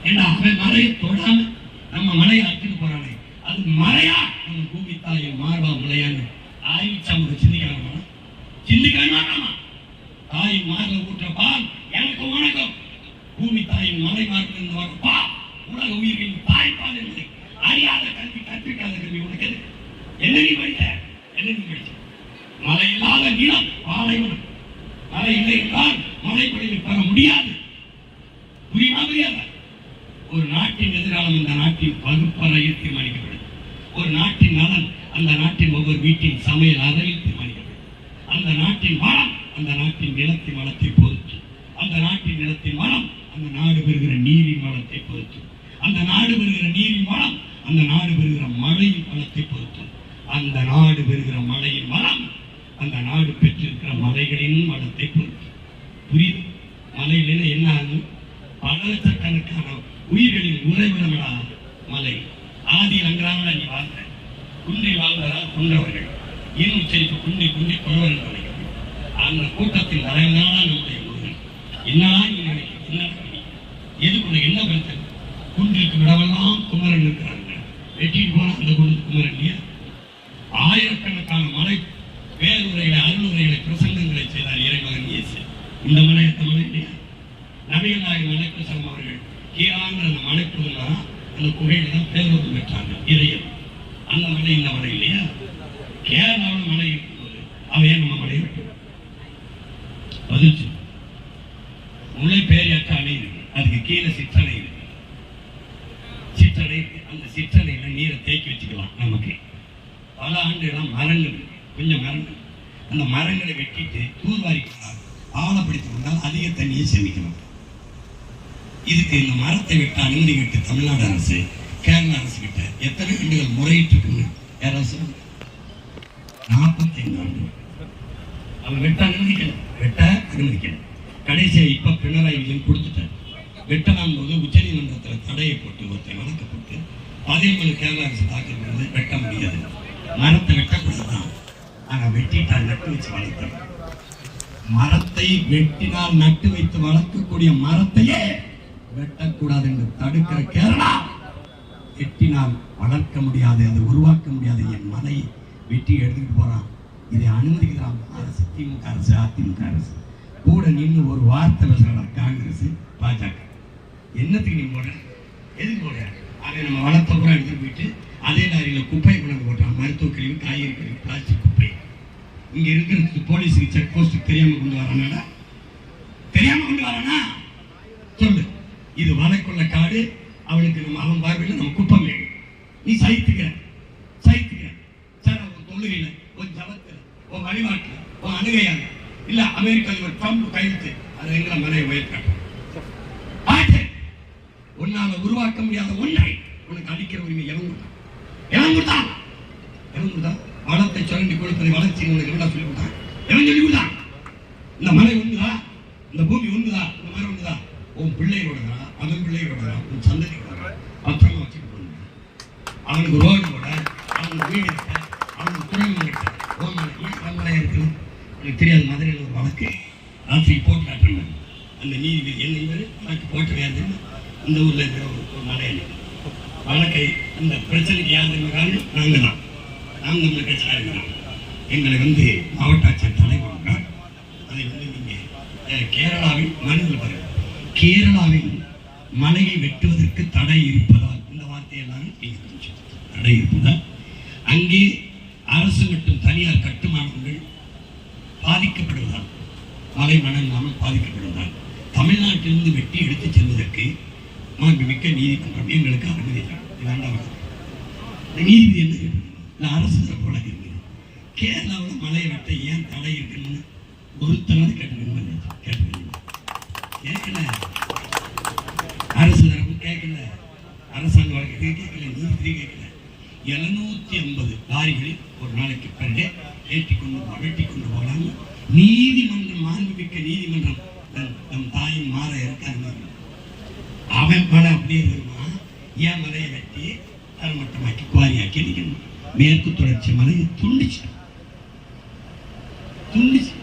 S1: ஏன்னா அவன் மலையை தொடாம நம்ம மலையை அழைச்சிட்டு போறானே, அது மலையா நம்ம பூமி தாயின் மார்பா மலையான்னு ஆய்வு சிந்திக்கிறாங்க. சிந்திக்கிறாங்க. தாயின் மார்பை ஊற்ற பால் எனக்கு வணக்கம். பூமி தாயின் மலை மார்பில் இருந்து வர பால் உலக உயிரின் தாய்ப்பால் என்பதை அறியாத கல்வி, கற்பிக்காத கல்வி உனக்கு எது? என்ன நீ படித்த? என்ன நீ படித்த? மழை இல்லாத நிலம் பாலைவனம். மழை இல்லை என்றால் மழை பொழிவை பெற முடியாது. புரியுமா? புரியாத? ஒரு நாட்டின் எதிர்காலம் இந்த நாட்டின் வகுப்பறையில் தீர்மானிக்கப்படும். ஒரு நாட்டின் நலன் அந்த நாட்டின் ஒவ்வொரு வீட்டின் சமையல் அறையில் தீர்மானிக்கப்படும். அந்த நாட்டின் வளம் அந்த நாட்டின் நிலத்தின் வளத்தை பொறுத்து. அந்த நாட்டின் நிலத்தின் வளம் அந்த நாடு பெறுகிற நீரின் வளத்தை பொறுத்து. அந்த நாடு பெறுகிற நீரின் வளம் அந்த நாடு பெறுகிற மழையின் வளத்தை பொறுத்து. அந்த நாடு பெறுகிற மழையின் வளம் அந்த நாடு பெற்றிருக்கிற மலைகளின் வளத்தை பொறுத்து. புரியுது? மலையில என்ன ஆகும்? பல லட்சக்கணக்கான உயிர்களின் உறைவிடங்களா மலை. ஆதியில் அங்கிறாங்களா நீ வாழ்ந்த குன்றில் வாழ்ந்ததால் குன்றவர்கள் இன்னும் உச்சரிப்பு குன்றி குன்றி குறவர்கள் நினைக்கிறார். அந்த கூட்டத்தில் தலைவனான நம்முடைய முருகன். என்னடா நீ நினைக்கிறீங்க? என்ன எதுக்குள்ள என்ன பிரச்சனை? குன்றிற்கு விடவெல்லாம் குமரன் இருக்கிறாங்க. வெட்டிட்டு போனா அந்த குமரன் இல்லையா? ஆயிரக்கணக்கான மலை பேருரைகளை, அருளுரைகளை, பிரசங்கங்களை செய்தார் இறைமகன் இயேசு. இந்த மலை எத்த மலை இல்லையா? நபிகள் நாயகம் மலைப்பிரசங்கம் அவர்கள் கீழாங்கிற அந்த மலைப்புதான் அந்த குகையில தான் பேரோடு பெற்றாங்க இறையன். அந்த மலை இந்த மலை இல்லையா? கேரளாவில் மலை இருக்கும்போது அவையே நம்ம மலையை விட்டு பதில் சொல்லு. முல்லை பேரியாற்று அணை இருக்கு, அதுக்கு கீழே சிற்றணை இருக்கு. சிற்றணை அந்த சிற்றணையில நீரை தேக்கி வச்சுக்கலாம். நமக்கு பல ஆண்டுகளாக மரங்கள் இருக்கு, கொஞ்சம் மரங்கள். அந்த மரங்களை வெட்டிட்டு தூர்வாரி கொண்டால், ஆழப்படுத்திக் கொண்டால் அதிக தண்ணியை சேமிக்கலாம். இதுக்கு இந்த மரத்தை விட்டு அனுமதி கேட்டு தமிழ்நாடு அரசு கேரள அரசு கிட்ட எத்தனை ஆண்டுகள் முறையிட்டு இருக்குன்னு அரசு 45 ஆண்டு அவங்க வெட்ட அனுமதிக்கல. கடைசியாக இப்ப பினராயி விஜயன் கொடுத்துட்டார். வெட்டலாம் போது உச்ச நீதிமன்றத்தில் தடையை போட்டு ஒருத்தர் வழக்கப்பட்டு 17 கேரள அரசு தாக்கல் பண்ணது வெட்ட முடியாது. மரத்தை வெட்டக்கூடாதுதான். நாங்கள் வெட்டிட்டால் நட்டு வச்சு வளர்த்தோம். மரத்தை வெட்டினால் நட்டு வைத்து வளர்க்கக்கூடிய மரத்தையே வெட்டக்கூடாது என்று தடுக்கிற கேரளா, வெட்டினால் வளர்க்க முடியாது, அதை உருவாக்க முடியாது, என் மலை வெட்டி எடுத்துக்கிட்டு போறான். இதை அனுமதிக்கிறான் அரசு, திமுக அரசு, அதிமுக அரசு. கூட நின்று ஒரு வார்த்தை பேசுறாங்க காங்கிரஸ், பாஜக. என்னத்துக்கு நீ போட? எதுக்கு போட? அதை நம்ம வளர்த்த கூட எடுத்துட்டு போயிட்டு அதே லாரியில குப்பையை கொண்டு போட்டான். மருத்துவ கழிவு, காய்கறி கழிவு, பிளாஸ்டிக் குப்பை. இங்க இருக்கிறதுக்கு போலீஸுக்கு செக் போஸ்ட் தெரியாம கொண்டு வரானா? தெரியாம கொண்டு வரானா? சொல்லு. இது வலைக்குள்ள காடு. அவனுக்கு நம்ம அவன் பார்வையில் நம்ம குப்பம் வேணும். நீ சைத்துக்கிற சார், உன் தொழுகையில, உன் ஜபத்துல, உன் வழிபாட்டுல, உன் அணுகையால இல்ல அமெரிக்க அதிபர் ட்ரம்ப் கைவிட்டு அதை எங்களை மலையை உயர்த்தாட்டும். உன்னால உருவாக்க முடியாத ஒன்றை உனக்கு அடிக்கிற உரிமை எவன் கொடுத்தான்? வளத்தை சுரண்டி கொடுப்பதை வளர்ச்சி உனக்கு எவ்வளவு சொல்லி கொடுத்தான்? எவன் சொல்லி கொடுத்தான்? இந்த மலை ஒண்ணுதா? இந்த பூமி ஒண்ணுதா? இந்த மரம் ஒண்ணுதா? உன் பிள்ளையோடதா? அவன் பிள்ளையோடதா? உன் சந்ததியோடதா? பத்திரமா வச்சுட்டு போகணும். அவனுக்கு ரோடு போட, அவனுக்கு வீடு இருக்க, அவனுக்கு துறைமுகம் இருக்க, மலை இருக்குது. எனக்கு தெரியாது. மதுரையில் ஒரு வழக்கு ராத்திரி போட்டு காட்டுறாங்க. அந்த நீதிபதி என்ன வழக்கு போட்டு வேண்டுன்னு இந்த ஊர்ல இருக்கிற ஒரு மலையில் வழக்கை அந்த பிரச்சனைக்கு யார் காரணம்? நாங்கள் தான். நாம் தமிழர் கட்சியாக இருக்கிறோம். எங்களை மாவட்ட ஆட்சியர் தடை கொடுக்கிறார். அதை நீங்கள் கேரளாவில் மனுவில் பாருங்கள். கேரளாவில் மலையை வெட்டுவதற்கு தடை இருப்பதால், இந்த வார்த்தையெல்லாம் தடை இருப்பதால் அங்கே அரசு மற்றும் தனியார் கட்டுமானங்கள் பாதிக்கப்படுவதால், மலை மணல் இல்லாமல் பாதிக்கப்படுவதால் தமிழ்நாட்டிலிருந்து வெட்டி எடுத்துச் செல்வதற்கு மாண்புமிக்க நீதிமன்றம் எங்களுக்கு அனுமதி வேண்டாம். நீதிபதி என்ன கேட்டு அரசு தரப்பு வழக்கு இருக்குது. கேரளாவில் மலையை வெட்ட ஏன் தடை இருக்குன்னு ஒருத்தனாவது கேட்கல. அரசு தரப்பு கேட்கல, அரசாங்க வழக்கு கேட்கல, நீதிபதி கேட்கல. 750 லாரிகளில் ஒரு நாளைக்கு பிறகு வெட்டி கொண்டு போகலாம். நீதிமன்றம், மாண்புமிக்க நீதிமன்றம் நம் தாயின் மாற இருக்காங்க. அவன் மலை அப்படியே வருமா? ஏன் மலையை வெட்டி தரமட்டமாக்கி குவாரியாக்கி அடிக்கணும்? மேற்கு தொடர்ச்சி மலையை துண்டிச்சு துண்டிச்சு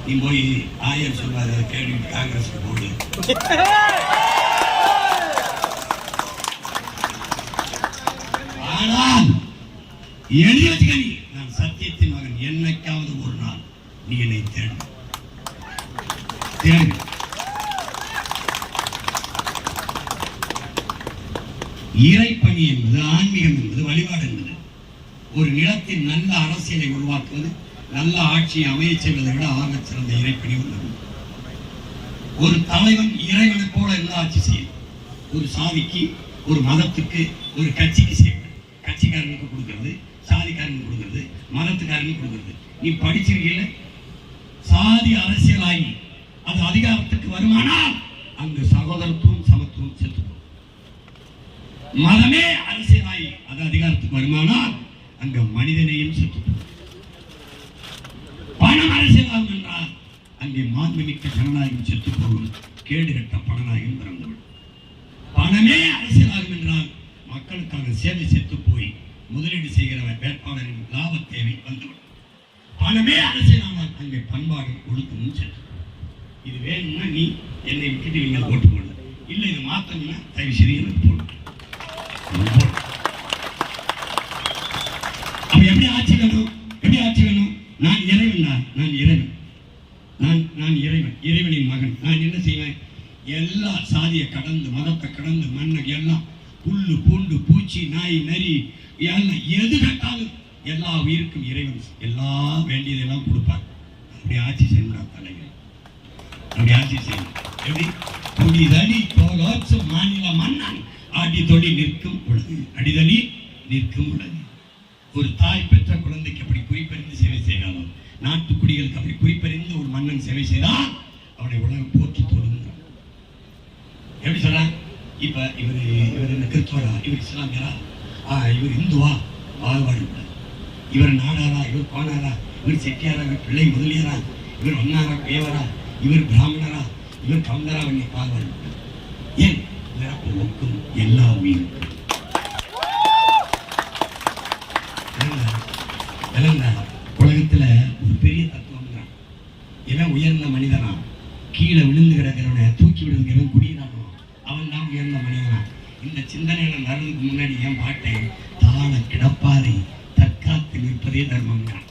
S1: நீ போய் ஆயர் சொல்வாரு அதை கேட்டுட்டு காங்கிரஸ்க்கு போடு. ஆனால் எழுதி வச்சுக்க, நீ நான் சத்தியத்தின் மகன், என்னைக்காவது ஒரு நாள் நீ என்னை தேடு. இறைப்பணி என்பது, ஆன்மீகம் என்பது, வழிபாடு என்பது ஒரு நிலத்தின் நல்ல அரசியலை உருவாக்குவது, நல்ல ஆட்சியை அமைய செய்வதை விட ஆக சிறந்த இறைப்பணி உள்ளது. ஒரு தலைவன் இறைவனை போல இருந்து ஆட்சி செய்யும். ஒரு சாதிக்கு, ஒரு மதத்துக்கு, ஒரு கட்சிக்கு செய்வது, கட்சிக்காரனுக்கு கொடுக்கிறது, சாதிக்காரனுக்கு கொடுக்கிறது, மதத்துக்காரனுக்கு கொடுக்கிறது. நீ படிச்சிருக்கீங்க, சாதி அரசியலாகி அது அதிகாரத்துக்கு வருமானால் அங்கு சகோதரத்துவம் சமத்துவம் செத்து போகும். மதமே அரசியலாகி அது அதிகாரத்துக்கு வருமானால் அங்க மனிதனையும் செத்து போகும். பணம் அரசியலாகும் என்றால் அங்கே மாண்புமிக்க ஜனநாயகம் செத்து போகும். கேடு கட்ட பணநாயகம் பிறந்தவள். பணமே அரசியலாகும் என்றால் மக்களுக்கான சேவை செத்து போய் முதலீடு செய்கிற வேட்பாளரின் லாப தேவை வந்தவள். பணமே அரசியலானால் அங்கே பண்பாடு ஒழுக்கமும் செத்து. இது வேணும்னா நீ என்னை விட்டுட்டு நீங்கள் ஓட்டு போடல, இல்லை இது மாத்தணும்னா தயவு செய்து எனக்கு போடு. அப்ப எப்படி ஆட்சி வேணும்? எப்படி ஆட்சி வேணும்? நான் இறைவன், நான் இறைவன், நான் இறைவன், இறைவனின் மகன். நான் என்ன செய்வேன்? எல்லா சாதியை கடந்து, மதத்தை கடந்து, மண்ணை எல்லாம், புல்லு பூண்டு பூச்சி நாய் நரி எல்லாம் எது கேட்டாலும் எல்லா உயிருக்கும் இறைவன் எல்லா வேண்டியதெல்லாம் கொடுப்பார். அப்படி ஆட்சி செய்யணும் தலைவர், அப்படி ஆட்சி செய்யணும். எப்படி? குடிதடி தோலோச்சு மாநில மன்னன் அடிதொடி நிற்கும் உலகு, அடிதடி நிற்கும் உலகு. ஒரு தாய் பெற்ற குழந்தைக்கு அப்படி குறிப்பறிந்து சேவை செய்தாலும், நாட்டுக்குடிகளுக்கு அப்படி குறிப்பறிந்து ஒரு மன்னன் சேவை செய்தால் அவனை உலகம் போற்றி தொழுகிறான். எப்படி சொல்றான்? இப்ப இவர் இந்த கிறிஸ்துவரா, இவர் இஸ்லாமியரா, இவர் இந்துவா, பாகுபாடு கூடாது. இவர் நாடாரா, இவர் கோனாரா, இவர் செட்டியாரா, இவர் பிள்ளை முதலியாரா, இவர் ஒன்னாரா பேவரா, இவர் பிராமணரா, இவர் கவுண்டரா, பாகுபாடு கூடாது. ஏன்? ஒக்கும் எல்லா உயிருக்கும் உலகத்துல ஒரு பெரிய தத்துவம் தான். இவன் உயர்ந்த மனிதனா, கீழே விழுந்து கிடக்கிறவனை தூக்கி விடுகிறவன் குடியினானோ அவன் தான் உயர்ந்த மனிதனா. இந்த சிந்தனைகளை நடந்ததுக்கு முன்னாடி என் பாட்டை தாழ கிடப்பாரை தற்காத்து நிற்பதே தர்மம் தான்.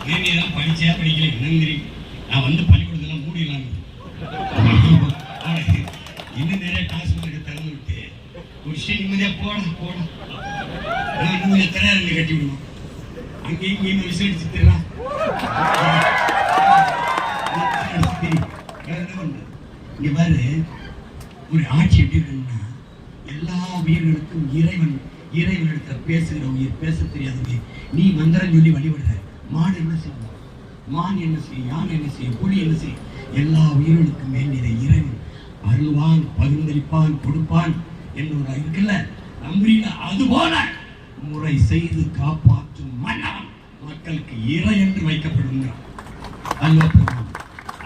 S1: நீதான் படிச்சா படிக்கல என்னன்னு தெரியும். நான் வந்து பள்ளிக்கூடத்தெல்லாம் மூடிடலாம், இன்னும் நிறைய காசு திறந்து விட்டு ஒரு நிம்மதியா போட நிம்மதியா திரையரங்கு கட்டி விடுவோம். அங்கேயும் இங்கேயும் விசேடிச்சு திரலாம். இங்க பாரு, ஒரு ஆட்சி எப்படி இருக்கணும்னா எல்லா உயிர்களுக்கும் இறைவனிடத்துல பேசுகிற உயிர், பேச தெரியாத உயிர். நீ மந்திரம் சொல்லி வழிபடுற மாடு என்ன செய்யும், மான் என்ன செய்யும், யானை என்ன செய்யும், புலி என்ன செய்யும்? எல்லா உயிர்களுக்கும் வேண்டியதை இறைவன் அருள்வான், பகிர்ந்தளிப்பான், கொடுப்பான் என்று இருக்குல்ல, நம்புறீங்க? அதுபோல முறை செய்து காப்பாற்றும் மன்னன் மக்களுக்கு இறை என்று வைக்கப்படும்.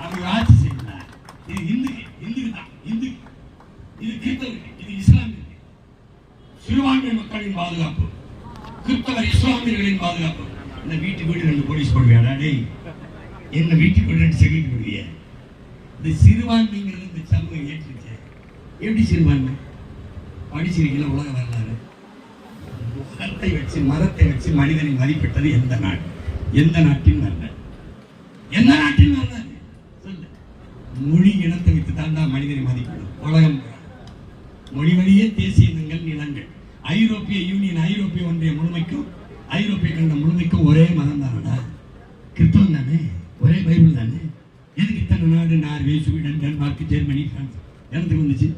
S1: அவர் ஆட்சி செய்கிறார். இது இந்துக்கு தான், இந்து, இது கிறிஸ்தவருக்கு, இது இஸ்லாமியருக்கு. சிறுபான்மை மக்களின் பாதுகாப்பு, கிறிஸ்தவர் இஸ்லாமியர்களின் பாதுகாப்பு. இந்த வீட்டுக்கு 2 போலீஸ் போடுவியாடா? டேய், என்ன வீட்டுக்கு 2 செக்யூரிட்டி போடுவிய? இந்த சிறுபான்மைங்கிறது இந்த சமூகம் ஏற்றுச்சு. எப்படி சிறுபான்மை? படிச்சிருக்கீங்களா? உலக வரலாறு. மரத்தை வச்சு மனிதனை மதிப்பிட்டது எந்த நாடு? எந்த நாட்டின் வரலாறு? எந்த நாட்டின் வரலாறு சொல்லு. மொழி இனத்தை வைத்து தாண்டா மனிதனை மதிப்பிடும் உலகம். மொழி வழியே தேசிய இனங்கள், நிலங்கள். ஐரோப்பிய யூனியன், ஐரோப்பிய ஒன்றிய முழுமைக்கும், ஐரோப்பிய கண்ட முழுமைக்கும் ஒரே மதம் தானடா, கிறிஸ்தவம் தானே, ஒரே பைபிள் தானே. எதுக்கு இத்தனை நாடு? Norway, Sweden, Denmark, Germany, France எனக்கு வந்துச்சு.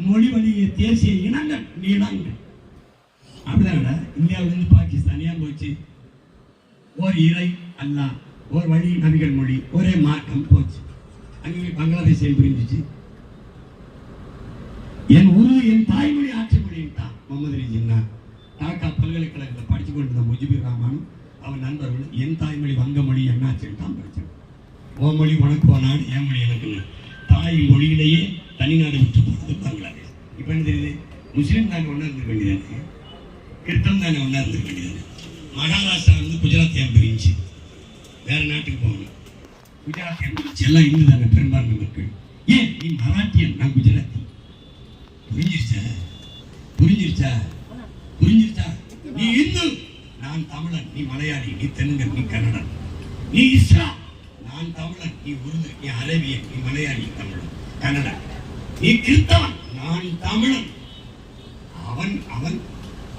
S1: மொழி வழியே தேசிய இனங்கள், நிலங்கள். அப்படிதானடா. இந்தியாவிலிருந்து பாகிஸ்தான் ஏன் போச்சு? ஓர் இறை அல்லா, ஒரு வழி நபிகள் மொழி, ஒரே மார்க்கம் போச்சு. அங்கே பங்களாதேஷ் புரிஞ்சிச்சு. என் உருது என் தாய்மொழி ஆட்சி மொழின்ட்டான் முகமது அலி ஜின்னா. டாக்கா பல்கலைக்கழகத்தில் படிச்சு கொண்டிருந்த முஜிபுர் ரஹ்மானும் அவன் நண்பர்களும் என் தாய்மொழி வங்க மொழி என்னாச்சுன்னு தான் படித்தான். ஓ மொழி உனக்கு நாடு, என் மொழி எனக்கு. தாய் மொழியிலேயே தனிநாடு விட்டு போகிறது பங்களாதேஷ். இப்போ என்ன தெரியுது? முஸ்லீம் நாங்கள் ஒன்றா இருந்துக்க வேண்டியது. கிறிஸ்தவம் தானே ஒன்றா இருந்துக்க வேண்டியது. மகாராஷ்டிரா வந்து குஜராத் ஏன் பிரிஞ்சு வேற நாட்டுக்கு போகணும்? குஜராத் ஏன் பிரிஞ்சு? எல்லாம் இந்து தானே பெரும்பான்மை மக்கள். ஏன் நீ மராட்டியன், நான் குஜராத்தி. புரிஞ்சிருச்சா? புரிஞ்சிருச்சா? புரிஞ்சிருச்சா? நீ இந்து, நான் தமிழன். நீ மலையாளி, நீ தெலுங்கன், நீ கன்னடன். நீ இஸ்லாம், நான் தமிழன். நீ உருது, நீ அரேபியன், நீ மலையாளி, தமிழன், கன்னடன். நீ கிறிஸ்தவன், நான் தமிழன். அவன் அவன்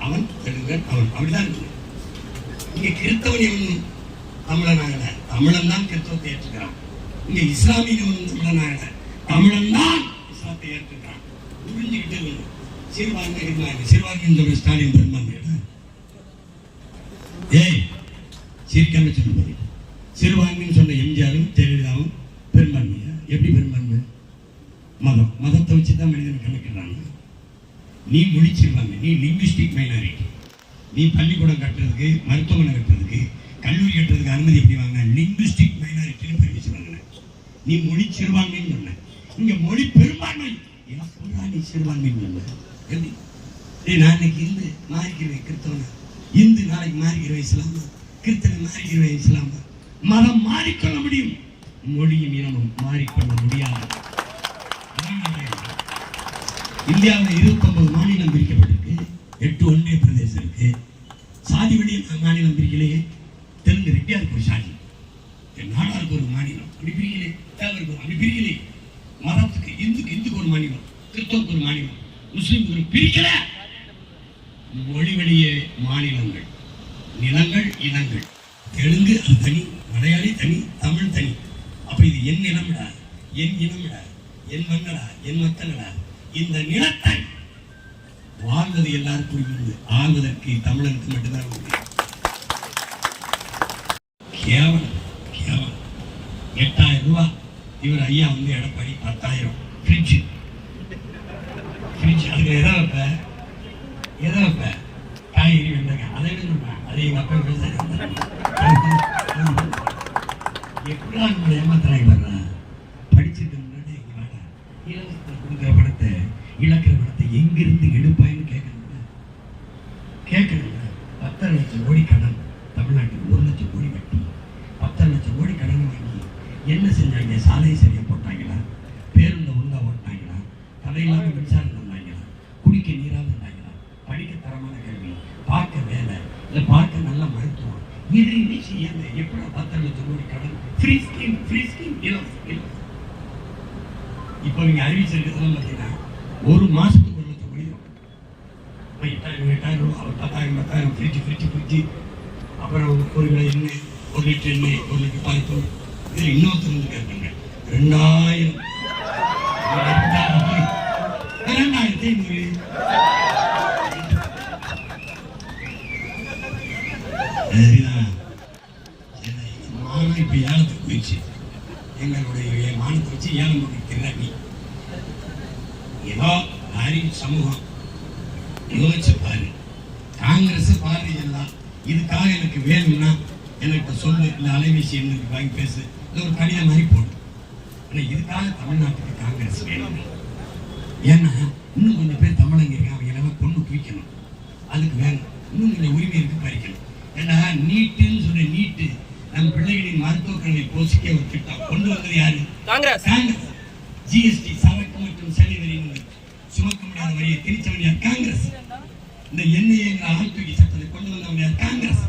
S1: அவன் தெலுங்கன், அவன் அப்படிதான் இருக்கு. இங்க கிறிஸ்தவன் எவனும் தமிழனாகல, தமிழன் தான் கிறிஸ்தவத்தை ஏற்றுக்கிறான். இங்க இஸ்லாமியவனும் தமிழனாகல, தமிழன் தான் இஸ்லாத்தை ஏற்றுக்கிறான். புரிஞ்சுக்கிட்டு சிறுபான்மை இருந்தாங்க. சிறுபான்மை ஸ்டாலின் பெரும்பான்மை. ஏய் சிரிக்காம சொல்லும்போது சிறுபான்மைன்னு சொன்ன எம்ஜிஆரும் ஜெயலலிதாவும் பெரும்பான்மையா? எப்படி பெரும்பான்மை? மதம், மதத்தை வச்சு தான் மனிதனை கணக்கிடுறாங்க. நீ முடிச்சிருவாங்க, நீ லிங்குவிஸ்டிக் மைனாரிட்டி. நீ பள்ளிக்கூடம் கட்டுறதுக்கு, மருத்துவமனை கட்டுறதுக்கு, கல்லூரி கட்டுறதுக்கு அனுமதி எப்படி வாங்க? லிங்குவிஸ்டிக் மைனாரிட்டின்னு பர்மிஷன் வாங்கின. நீ மொழி சிறுபான்மைன்னு சொன்ன, இங்க மொழி பெரும்பான்மை. நீ சிறுபான்மைன்னு சொன்ன எப்படி? நான் இன்னைக்கு இந்து மாறிக்கிறேன் கிறிஸ்தவனா, இந்து நாளைக்கு மாறிக்கிறேன் இஸ்லாமா, கிறிஸ்தவன் மாறிக்கிறேன் இஸ்லாமா. மதம் மாறிக்கொள்ள முடியும், மொழியும் இனமும் மாறிக்கொள்ள முடியாது. இந்தியாவில் 29 மாநிலம் பிரிக்கப்பட்டிருக்கு, 8 ஒன்றிய பிரதேசம் இருக்கு. சாதி வழி மாநிலம் பிரிக்கலையே. தெலுங்கு ரெட்டியாருக்கு ஒரு சாதி, நாடாருக்கு ஒரு மாநிலம், அப்படி பிரிக்கலே. தேவருக்கு அப்படி பிரிக்கலே. மதத்துக்கு இந்துக்கு ஒரு மாநிலம், கிறிஸ்தவருக்கு ஒரு மாநிலம், முஸ்லிமுக்கு ஒரு பிரிக்கல. மொழி வழிய மாநிலங்கள், நிலங்கள், இனங்கள். தெலுங்கு அது தனி, மலையாளி தனி, தமிழ் தனி. அப்ப இது என் நிலம்டா, என் இனம்டா, என் மண்ணடா, என் மக்களடா. இந்த நிலத்தை வாழ்வது எல்லாருக்கும் உரிமை, ஆள்வதற்கு தமிழனுக்கு மட்டும்தான் உரிமை. கேவலம் கேவலம். 8000 ரூபாய் இவர் ஐயா வந்து எடப்பாடி 10,000 ஃப்ரிட்ஜ். அதுக்கு எதை வைப்ப காய்கறி வெண்டைக்காய், அதை விடுவேன். அதை எங்க அப்பா விவசாயம் எப்படா நம்மளை ஏமாத்துறாங்க பாருங்க. படிச்சுட்டு முன்னாடி எங்க வேலை இலவசத்தில் கொடுக்குற படத்தை, இழக்கிற படத்தை எங்கிருந்து எடுப்பாயின்னு கேட்கணும். 10 லட்சம் கோடி கடன் தமிழ்நாட்டுக்கு, 1 லட்சம் கோடி வட்டி. 10 லட்சம் கோடி கடன் வாங்கி என்ன செஞ்சாங்க? சாலை சரியா போட்டாங்களா? பேருந்து ஒழுங்கா ஓட்டாங்களா? தடையில்லாம மின்சாரம் தந்தாங்களா? குடிக்க நீராக இருந்தாங்களா? படிக்க தரமான கல்வி, பார்க்க வேலை, இல்லை பார்க்க நல்ல மருத்துவம், இது செய்யாம எப்படி 10 லட்சம் கோடி கடன்? ஃப்ரீ ஸ்கீம் இலவசம். இப்போ நீங்க அறிவிச்சிருக்கிறதுலாம் பார்த்தீங்கன்னா ஒரு மாசத்துக்கு 1 லட்சம் கோடி இருக்கும். 8,000 ரூபா, 10,000 ஃப்ரிட்ஜ், அப்புறம் 1 கிலோ எண்ணெய், 1 லிட்டர் எண்ணெய், 1 லிட்டர் பாய்த்தூள். இதில் இன்னொருத்தர் வந்து கேட்பாங்க 2,000 2,500. மானம் இப்ப ஏலத்துக்கு போயிடுச்சு. எங்களுடைய மானத்தை வச்சு ஏலம் பண்ணிக்கிறாங்க. ஏதோ அறிவு சமூகம் யோசிச்சு பாரு. காங்கிரஸ், பாரதிய ஜனதா இதுக்காக எனக்கு வேணும்னா எனக்கு சொல்லு, இல்லை அலைபேசி எண்ணுக்கு வாங்கி பேசு, இல்லை ஒரு கடிதம் மாதிரி போடு. ஆனால் இதுக்காக தமிழ்நாட்டுக்கு காங்கிரஸ் வேணும். ஏன்னா இன்னும் கொஞ்சம் பேர் தமிழங்க இருக்காங்க, அவங்க எல்லாம் கொண்டு குவிக்கணும். அதுக்கு வேணும், இன்னும் கொஞ்சம் உரிமை இருக்கு பறிக்கணும். ஏன்னா நீட்டுன்னு சொன்ன நீட்டு நம் பிள்ளைகளின் மருத்துவக் கல்வியை போஷிக்க ஒரு திட்டம் கொண்டு வந்தது யாரு? காங்கிரஸ். ஜிஎஸ்டி, சரக்கு மற்றும் சேவை வரி சுமக்க முடியாத வரியை திணிச்சவன் யார்? காங்கிரஸ். இந்த எண்ணெய் ஆள் தூக்கி சட்டத்தை கொண்டு வந்தவன் யார்? காங்கிரஸ்.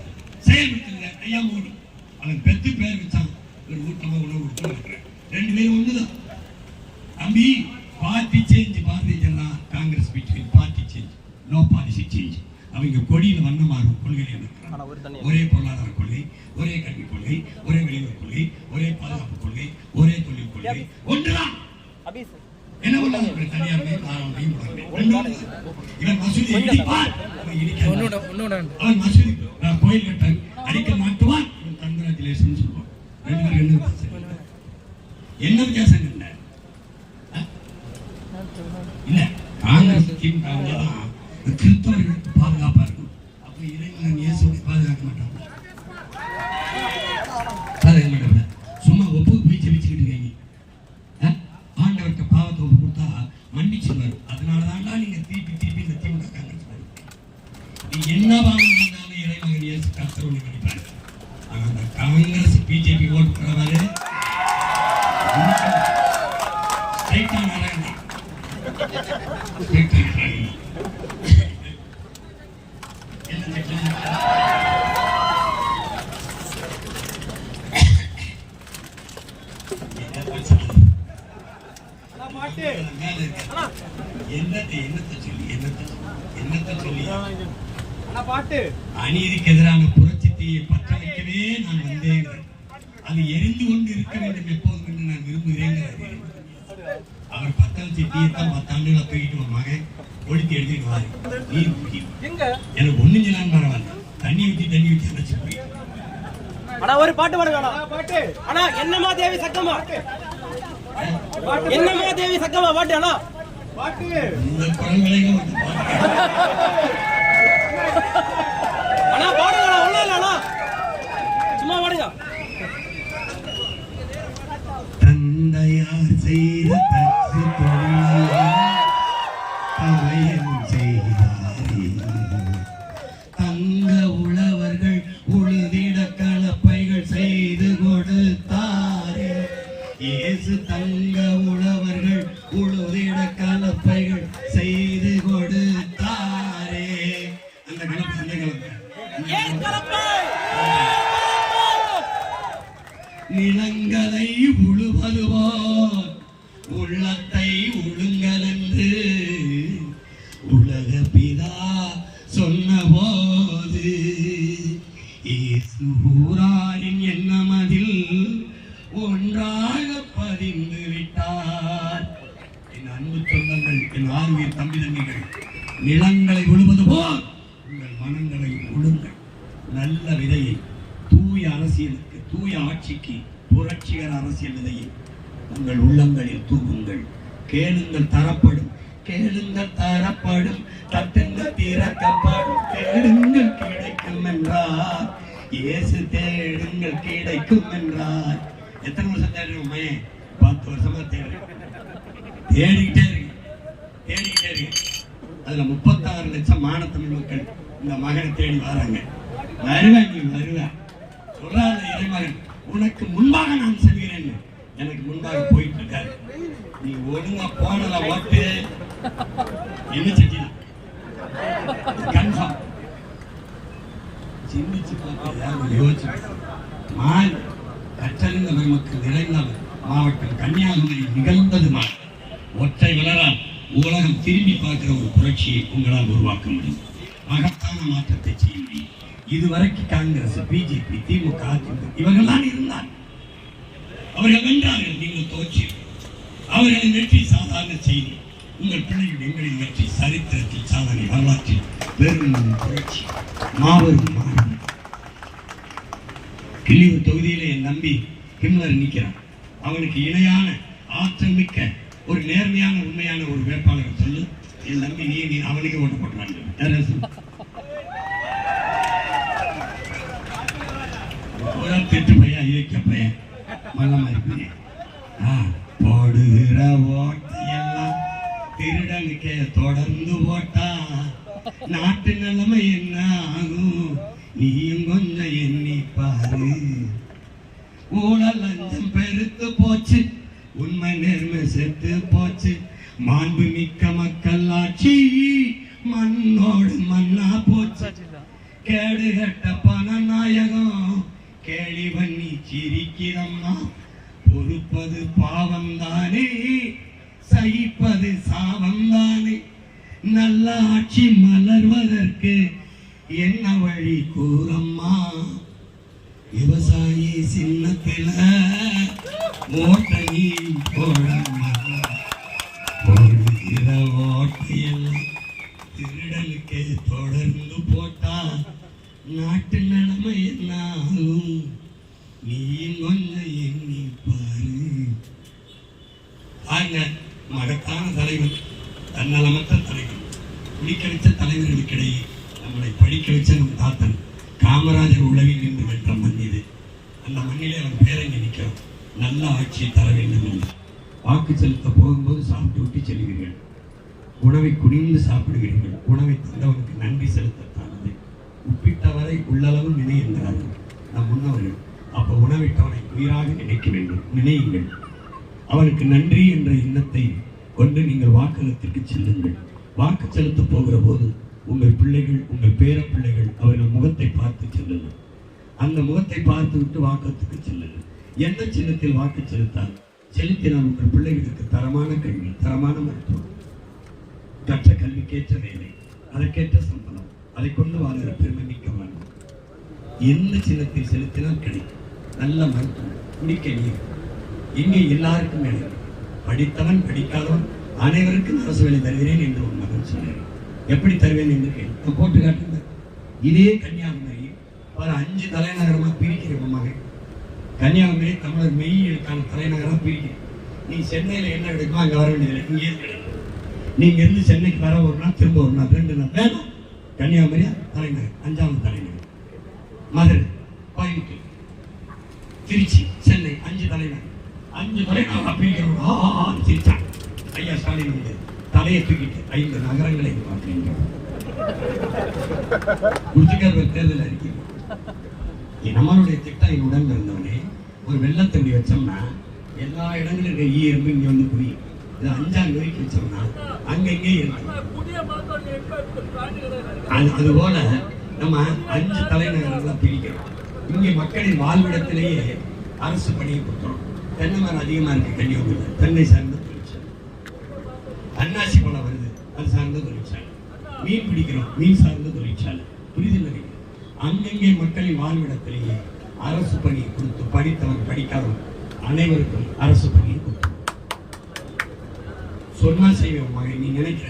S1: செயல்படுத்துங்க ஐயா மூடு. அவன் பெத்து பேர் வச்சான், ஒரு ஊட்டமா உணவு கொடுத்து 2 பேரும் ஒண்ணுதான். தம்பி, party change, Bharatiya Janata Congress between party change, no policy change. அவங்க கொடியில வண்ண மாறும் கொள்கையில இருக்கிறாங்க. ஒரே பொருளாதார கொள்கை, ஒரே கல்விக் கொள்கை, ஒரே வெளியுறவு கொள்கை, ஒரே பாதுகாப்பு கொள்கை, ஒரே தொழில் கொள்கை, ஒன்றுதான். என்ன பண்ணாங்க? தனியார்மையும் இவன் மசூதி இடிப்பான், அவன் மசூதி கோயில் கட்ட அடிக்க மாட்டுவான், இவன் கங்க்ராச்சுலேஷன் சொல்லுவான். 2 பேரும் என்ன வித்தியாசம் இல்லை. இல்ல காங்கிரஸ் கிறிஸ்தவர்களுக்கு பாதுகாப்பா இருக்கும். அப்ப இறைவன் இயேசுவை பாதுகாக்க மாட்டாங்க. சும்மா ஒப்பு போய் ஜெபிச்சுக்கிட்டு இருக்கீங்க. ஆண்டவர்கிட்ட பாவத்தை ஒப்பு கொடுத்தா மன்னிச்சுவார். அதனாலதான்டா நீங்க திருப்பி இந்த திமுக காங்கிரஸ் நீ என்ன பாவம் இருந்தாலும் இறைமகன் இயேசு கர்த்தர் ஒண்ணு பண்ணிப்பாரு. ஆனா அந்த காங்கிரஸ் பிஜேபி ஓட்டு போறவாரு ஸ்ட்ரைட்டா நாராயணன் அநீதிக்கு எதிரான புரட்சி தீயை பற்ற வைக்கவே நான் வந்தேன். அது எரிந்து கொண்டு இருக்க வேண்டும் எப்போதும் என்று நான் விரும்புகிறேன். அவர் பத்த வச்சு தீயத்தான் 10 ஆண்டுகளை தூக்கிட்டு ஒரு மகன் ஒழித்து எழுதிட்டு வாரு நீர் குடி எனக்கு ஒண்ணும் சொல்லாம பரவாயில்ல. தண்ணி ஊற்றி அணைச்சு போய்
S2: அண்ணா ஒரு பாட்டு பாடுங்க பாட்டு. அண்ணா என்னமா தேவி சக்கமா என்னமா தேவி சக்கமா பாட்டு. அண்ணா பாட்டு
S1: இந்த குரல் விலைகள் வந்து
S2: அண்ணா பாடுங்க. ஒண்ணும் இல்ல அண்ணா சும்மா பாடுங்க.
S1: தந்தையார் செய்த தச்சு தொழில் செய்தாரே தங்க உழவர்கள் உழுதிட கலப்பைகள் செய்து கொடுத்தாரே. இயேசு தங்க உழவர்கள் உழுதிட கலப்பைகள் செய்து கொடுத்தாரே. அந்த கலப்பை நிலங்களை உழுவதுவோர் உள்ளத்தை உழுங்கள் என்று உலக பிதா சொன்னபோது இயேசு ஊராரின் எண்ணமதில் ஒன்றாக பதிந்து விட்டார். என் அன்பு சொந்தங்கள், என் ஆர்வீர் தம்பி தம்பிகள், நிலங்களை உழுவது போல் உங்கள் மனங்களை உழுங்கள். நல்ல விதையை தூய அரசியலுக்கு, தூய ஆட்சிக்கு, புரட்சிகர அரசியல் விதையை உங்கள் உள்ளங்களில் தூவுங்கள். கேளுங்கள் தரப்படும், கேளுங்கள் தரப்படும், தட்டுங்கள் திறக்கப்படும், தேடுங்கள் கிடைக்கும் என்றார் இயேசு. தேடுங்கள் கிடைக்கும் என்றார். எத்தனை வருஷம் தேடுறோமே? 10 வருஷமா தேடிக்கிட்டே இருக்கு. அதுல 36 லட்சம் மானத்தமிழ் மக்கள் இந்த மகனை தேடி வராங்க. வருவேன், நீ வருவேன் சொல்றாத இறைமகன் உனக்கு முன்பாக நான் செல்கிறேன். எனக்கு முன்பாக போயிட்டு இருக்காரு. நீ ஒழுங்கா போனல ஓட்டு என்ன செஞ்சிடலாம் கன்ஃபார்ம். சிந்திச்சு பார்த்து யோசிச்சு மாறி கற்றறிந்த பெருமக்கள் நிறைந்தவர் மாவட்டம் கன்னியாகுமரி நிகழ்ந்தது மாதிரி ஒற்றை வளரால் உலகம் திரும்பி பார்க்கிற ஒரு புரட்சியை உங்களால் உருவாக்க முடியும். மகத்தான மாற்றத்தை செய்ய முடியும். இதுவரைக்கும் காங்கிரஸ், பிஜேபி, திமுக, அதிமுக இவர்கள் தான் இருந்தார். அவர்கள் வென்றார்கள், நீங்கள் தோற்றி. அவர்களின் வெற்றி சாதாரண செய்தி. உங்கள் பிள்ளைகள் எங்களின் வெற்றி சரித்திரத்தில் சாதனை, வரலாற்றில் பெரும் புரட்சி, மாபெரும் மாற்றம். கிள்ளியூர் தொகுதியிலே என் நம்பி ஹிம்லர் நிற்கிறான். அவனுக்கு இணையான ஆற்றல் மிக்க ஒரு நேர்மையான உண்மையான ஒரு வேட்பாளர் சொல்லு. என் நம்பி நீ அவனுக்கு ஓட்டு போட்டுறாங்க. திட்டு பையன், இயக்க பையன், மல்லமா இருப்பீங்க. போடுகிற ஓட்டையெல்லாம் திருடனுக்கே தொடர்ந்து போட்டா நாட்டு நிலைமை என்ன ஆகும் நீயும் கொஞ்சம் எண்ணி பாரு. ஊழல் லஞ்சம் பெருத்து போச்சு, உண்மை நேர்மை செத்து போச்சு, மாண்பு மிக்க மக்கள் ஆட்சி மண்ணோடு மண்ணா போச்சு. கேடுகட்ட பணநாயகம் கேலி பண்ணி சிரிக்கிறம்மா. பொறுப்பது பாவம் தானே, சகிப்பது சாபம் தானே. நல்ல ஆட்சி மலர்வதற்கு என்ன வழி கூறம்மா. விவசாயி சின்னத்தில ஓட்ட நீ போடம்மா. போடுகிற ஓட்டையெல்லாம் திருடனுக்கு தொடர்ந்து போட்டா நாட்டு நிலைமை என்ன ஆகும் நீயும் கொஞ்சம் எண்ணி பாரு. மகத்தான தலைவர், தன்னலமற்ற தலைவர், குடிக்க வச்ச தலைவர்களுக்கிடையே நம்மளை படிக்க வச்ச நம் தாத்தன் காமராஜர் உளவில் நின்று வென்ற மண் இது. அந்த மண்ணிலே அவன் பேரங்கி நிற்கிறோம். நல்ல ஆட்சியை தர வேண்டும் என்று வாக்கு செலுத்த போகும்போது சாப்பிட்டு விட்டு செல்கிறீர்கள். உணவை குனிந்து சாப்பிடுகிறீர்கள். உணவை தந்தவனுக்கு நன்றி செலுத்தத்தானது. உப்பிட்டவரை உள்ளளவு நினை என்கிறார்கள் நம் முன்னவர்கள். அப்போ உணவிட்டவனை உயிராக நினைக்க வேண்டும், நினையுங்கள். அவனுக்கு நன்றி என்ற எண்ணத்தை கொண்டு நீங்கள் வாக்ககத்திற்கு செல்லுங்கள். வாக்கு செலுத்த போகிற போது உங்கள் பிள்ளைகள், உங்கள் பேர பிள்ளைகள் அவர்கள் முகத்தை பார்த்து செல்லுங்கள். அந்த முகத்தை பார்த்து விட்டு வாக்கத்துக்கு செல்லுங்கள். எந்த சின்னத்தில் வாக்கு செலுத்தினால் உங்கள் பிள்ளைகளுக்கு தரமான கல்வி, தரமான மருத்துவம், கற்ற கல்விக்கேற்ற வேலை, அதற்கேற்ற சம்பளம், அதை கொண்டு வாழ்கிற பெருமை மிக்க வாழ்வு. எந்த சின்னத்தில் செலுத்தினால் கிடைக்கும் நல்ல மருத்துவம், குடிக்க நீர், எங்கே எல்லாருக்கும் வேலை, படித்தவன் படிக்காதவன் அனைவருக்கும் அரசு வேலை தருகிறேன் என்று ஒரு மகன் சொன்னார். எப்படி தருவேன் என்று கேட்டு போட்டு காட்டுங்க. இதே கன்னியாகுமரி பல 5 தலைநகரமாக பிரிக்கிற மகன். கன்னியாகுமரி தமிழர் மெய்யியலுக்கான தலைநகராக பிரிக்கிறேன். நீ சென்னையில் என்ன கிடைக்குமோ அங்கே வர வேண்டியதில்லை, இங்கேயே கிடைக்கும். நீங்க இருந்து சென்னைக்கு வர ஒரு நாள், திரும்ப ஒரு நாள், 2 நாள் வேணும். கன்னியாகுமரி தலைநகர், 5வது தலைநகர். மதுரை, கோயம்புத்தூர், திருச்சி, சென்னை, 5 தலைநகர். 5 தலைநகர் பிரிக்கிறோம். சிரிச்சாங்க. ஐயா ஸ்டாலின் வந்து தலையை தூக்கிட்டு 5 நகரங்களை பார்க்கிறீங்க. குடிச்சுக்காரர் தேர்தல் அறிக்கை. நம்மளுடைய திட்டம் உடன் இருந்தவனே ஒரு வெள்ளத்தண்டி வச்சோம்னா எல்லா இடங்களும் இருக்க ஈரம்பு இங்கே வந்து புரியும். இது 5ஆம் வரைக்கும் வச்சோம்னா அங்கங்கே இருக்கு. அதுபோல நம்ம 5 தலைநகரங்களா பிரிக்கிறோம். இங்கே மக்களின் வாழ்விடத்திலேயே அரசு பணியை கொடுக்குறோம். தென்னை மரம் அதிகமாக இருக்கு கன்னியாகுமரியில், தென்னை சார்ந்த தொழிற்சாலை. அன்னாசி பழம் வருது, அது சார்ந்த தொழிற்சாலை. மீன் பிடிக்கிறோம், மீன் சார்ந்த தொழிற்சாலை. புரிதல் அங்கங்கே மக்களின் வாழ்விடத்திலேயே அரசு பணியை கொடுத்து படித்தவன் படிக்காதவன் அனைவருக்கும் அரசு பணியை கொடுத்து சொன்னா செய்வோம் மகன். நீ நினைக்கிற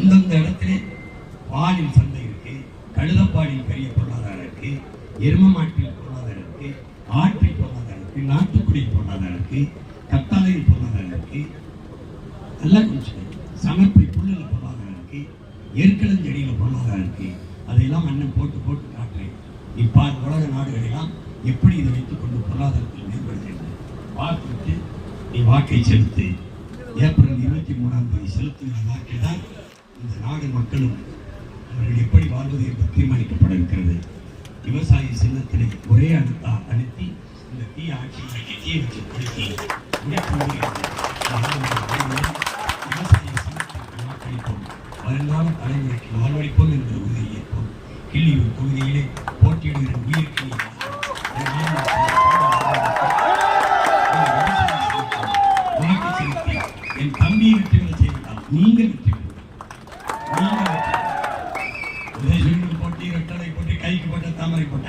S1: இந்தந்த இடத்திலே பாலில் சந்தை இருக்கு, கழுதப்பாடியில் பெரிய பொருளாதாரம் இருக்கு, எரும மாட்டில் பொருளாதாரம் இருக்கு, ஆற்றில் பொருளாதாரம் இருக்கு, நாட்டுக்குடியில் பொருளாதாரம் இருக்கு, கத்தாழையில் பொருளாதாரம் இருக்கு, எல்லாம் கொஞ்சம் சமர்ப்பை புல்லில் பொருளாதாரம் இருக்கு, எருக்களஞ்செடியில் பொருளாதாரம் இருக்கு. அதையெல்லாம் அண்ணன் போட்டு போட்டு காட்டுறேன். இப்போ உலக நாடுகளெல்லாம் எப்படி இதை வைத்துக் கொண்டு பொருளாதாரத்தில் மேம்படுகிறது பார்த்துவிட்டு நீ வாக்கை செலுத்து. ஏப்ரல் 23ஆம் தேதி செலுத்துகிற வாக்கில் தான் இந்த நாடு மக்களும் அவர்கள் எப்படி வாழ்வது என்று தீர்மானிக்கப்பட இருக்கிறது. விவசாய சின்னத்தினை ஒரே அழுத்தி இந்த தீ ஆட்சியை தீ வச்சு கொடுத்தி விவசாய சின்னத்திற்கு வாக்களிப்போம், வருங்கால தலைமுறைக்கு வாழ்வளிப்போம் என்ற உறுதியை ஏற்போம். கிள்ளியூர் தொகுதியிலே போட்டியிடுகிற உயிருக்கு வாக்கு செலுத்தி என் தம்பியை வெற்றி பெற செய்யலாம். நீங்கள் வெற்றி பெறுங்கள். போட்டி, ரெட்டலை போட்டி, கைக்கு போட்ட தாமரை போட்ட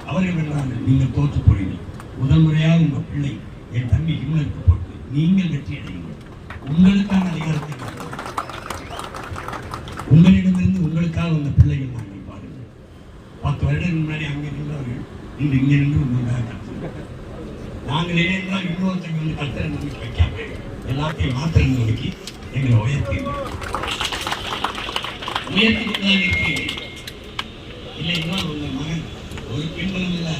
S1: அவர்கள் வென்றார்கள், நீங்கள் தோற்று போறீர்கள். முதல் முறையாக உங்கள் பிள்ளை என் தம்பி ஹிம்லருக்கு போட்டு நீங்கள் வெற்றி அடையுங்கள். உங்களுக்கான அதிகாரத்தை உங்களிடமிருந்து உங்களுக்காக வந்த பிள்ளைகள் நாங்கள் பாருங்கள். 10 வருடங்கள் முன்னாடி அங்கே நின்றவர்கள் இன்று இங்கே நின்று உங்களுக்காக கற்றுக்கிறார்கள். நாங்கள் இணைந்தால் இன்னொருத்தங்க வந்து கத்தரை நம்பிக்கை வைக்காம எல்லாத்தையும் மாத்திர நம்பிக்கை எங்களை உயர்த்தீர்கள். உயர்த்திதான் இருக்கிறீர்கள் இல்லைங்களா? உங்கள் மகன் ஒரு பின்பலம் இல்லை,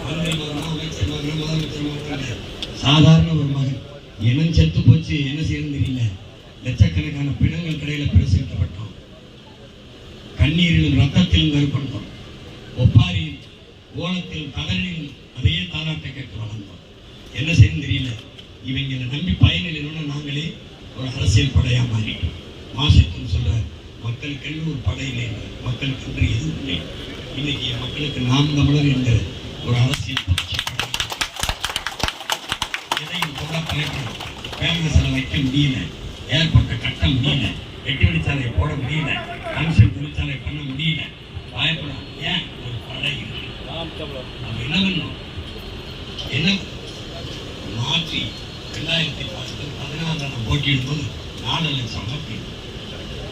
S1: மந்திரி மகனோ அமைச்சர் மகனோ முதலமைச்சர் மகனோ சாதாரண ஒரு மகன். இனம் செத்து போச்சு, என்ன செய்யணும் தெரியல. லட்சக்கணக்கான பிணங்கள் கடையில் பிரசரிக்கப்பட்டோம். கண்ணீரிலும் ரத்தத்திலும் கருப்பட்டோம். ஒப்பாரியும் ஓலத்திலும் கடலிலும் அதையே தாராட்ட கேட்டு வளர்ந்தோம். என்ன செய்யணும் தெரியல. இவங்களை நம்பி பயனில் நாங்களே ஒரு அரசியல் படையாக மாறிட்டோம். மாசத்துன்னு சொல்ற மக்களுக்கென்று ஒரு படை இல்லை, மக்களுக்கென்று எதுவும் இல்லை. இன்னைக்கு மக்களுக்கு நாம் தமிழர் என்ற ஒரு அரசியல் புரட்சி படை எதையும் சொல்ல பயப்படும். பேரரசில் வைக்க முடியல, ஏற்பட்ட கட்ட முடியல, வெட்டி வெடிச்சாலை போட முடியல, கமிஷன் தொழிற்சாலை பண்ண முடியல, பயப்படும். ஏன்? ஒரு படை இருக்கு. என்ன பண்ணும்? என்ன மாற்றி 2016 போட்டியிடும்போது 4 லட்சம் வாக்கு,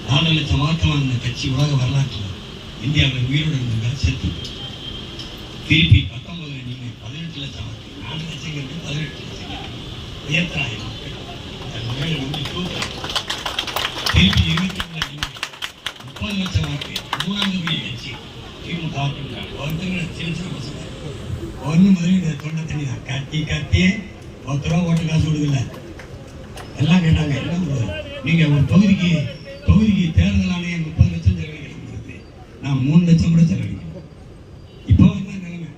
S1: 4 லட்சம் வாக்கு அந்த கட்சி உலக வரலாற்றில் இந்தியாவில் உயிரோடு இருந்த செத்து. திருப்பி 19 நீங்க 18 லட்சம் வாக்கு, 4 லட்சம் 18 லட்சம் உயர்த்தராய மக்கள் மகளை வந்து தூக்க. திருப்பி 22 நீங்க 30 லட்சம் வாக்கு, 3ஆவது கட்சி திமுக ஒருத்தங்க சின்ன சின்ன பசங்க ஒன்று முதலில் தொண்டை தண்ணி தான் கத்தி கத்தியே 10 ரூபா ஓட்டு காசு விடுதில்ல. எல்லாம் கேட்டாங்க, எல்லாம் நீங்க ஒரு தொகுதிக்கு தேர்தல் ஆணையம் 30 லட்சம் செலவழிக்கிறது. நான் 3 லட்சம் கூட செலவழிக்கிறேன். இப்போ வந்து நிலைமை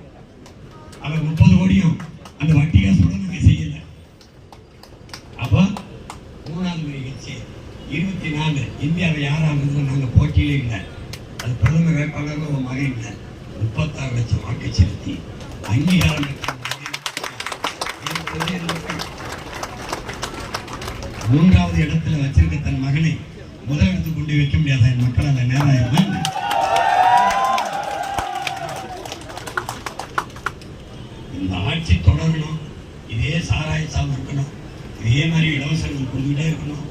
S1: அவர் 30 கோடியும் அந்த வட்டி காசோட நாங்கள் செய்யலை. அப்போ 3வது நிகழ்ச்சி 24 இந்தியாவில் யாராவது நாங்கள் போட்டியிலே இல்லை. அது பிரதமர் வேட்பாளர் ஒரு மகன் இல்லை. 36 லட்சம் வாக்கு செலுத்தி அங்கீகாரம் பெற்ற 3வது இடத்துல வச்சிருக்க தன் மகனை முதலிடத்து கொண்டு வைக்க முடியாத என் மக்களால் நேரம் இந்த ஆட்சி தொடரணும். இதே சாராய சாவு இருக்கணும். இதே மாதிரி இலவசங்கள் கொடுத்துக்கிட்டே இருக்கணும்.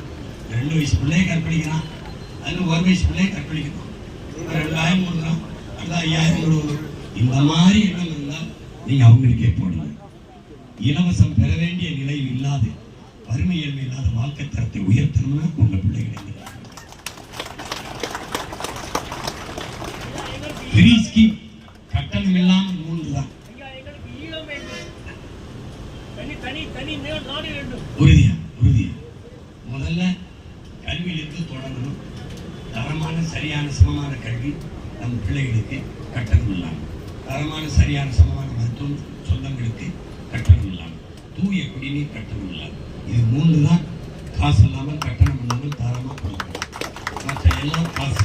S1: 2 வயசு பிள்ளையை கற்பழிக்கிறான், அதில் 1 வயசு பிள்ளையை கற்பழிக்கணும். 2000 கொடுக்குறோம், அல்ல 5000 கொடுக்கணும். இந்த மாதிரி எண்ணம் இருந்தால் நீங்க அவங்களுக்கே போடுங்க. இலவசம் பெற வேண்டிய நிலையில் இல்லாது வறுமை ஏழ்மை இல்லாத வாழ்க்கை தரத்தை உயர்த்தணும்னா உங்க பிள்ளைகளை ஃப்ரீ ஸ்கீம் கட்டணம் இல்லாமல் 3 தான். உறுதியா முதல்ல கல்வியிலிருந்து தொடங்கணும். தரமான சரியான சமமான கல்வி நம் பிள்ளைகளுக்கு கட்டணம் இல்லாமல், தரமான சரியான சமமான மருத்துவம் சொந்தங்களுக்கு கட்டணம் இல்லாமல், தூய குடிநீர் கட்டணம் இல்லாமல், இது 3 தான். காசு இல்லாமல் கட்டணம் இல்லாமல் தாராளமாக கொடுக்கணும். மற்ற எல்லாம் காசு.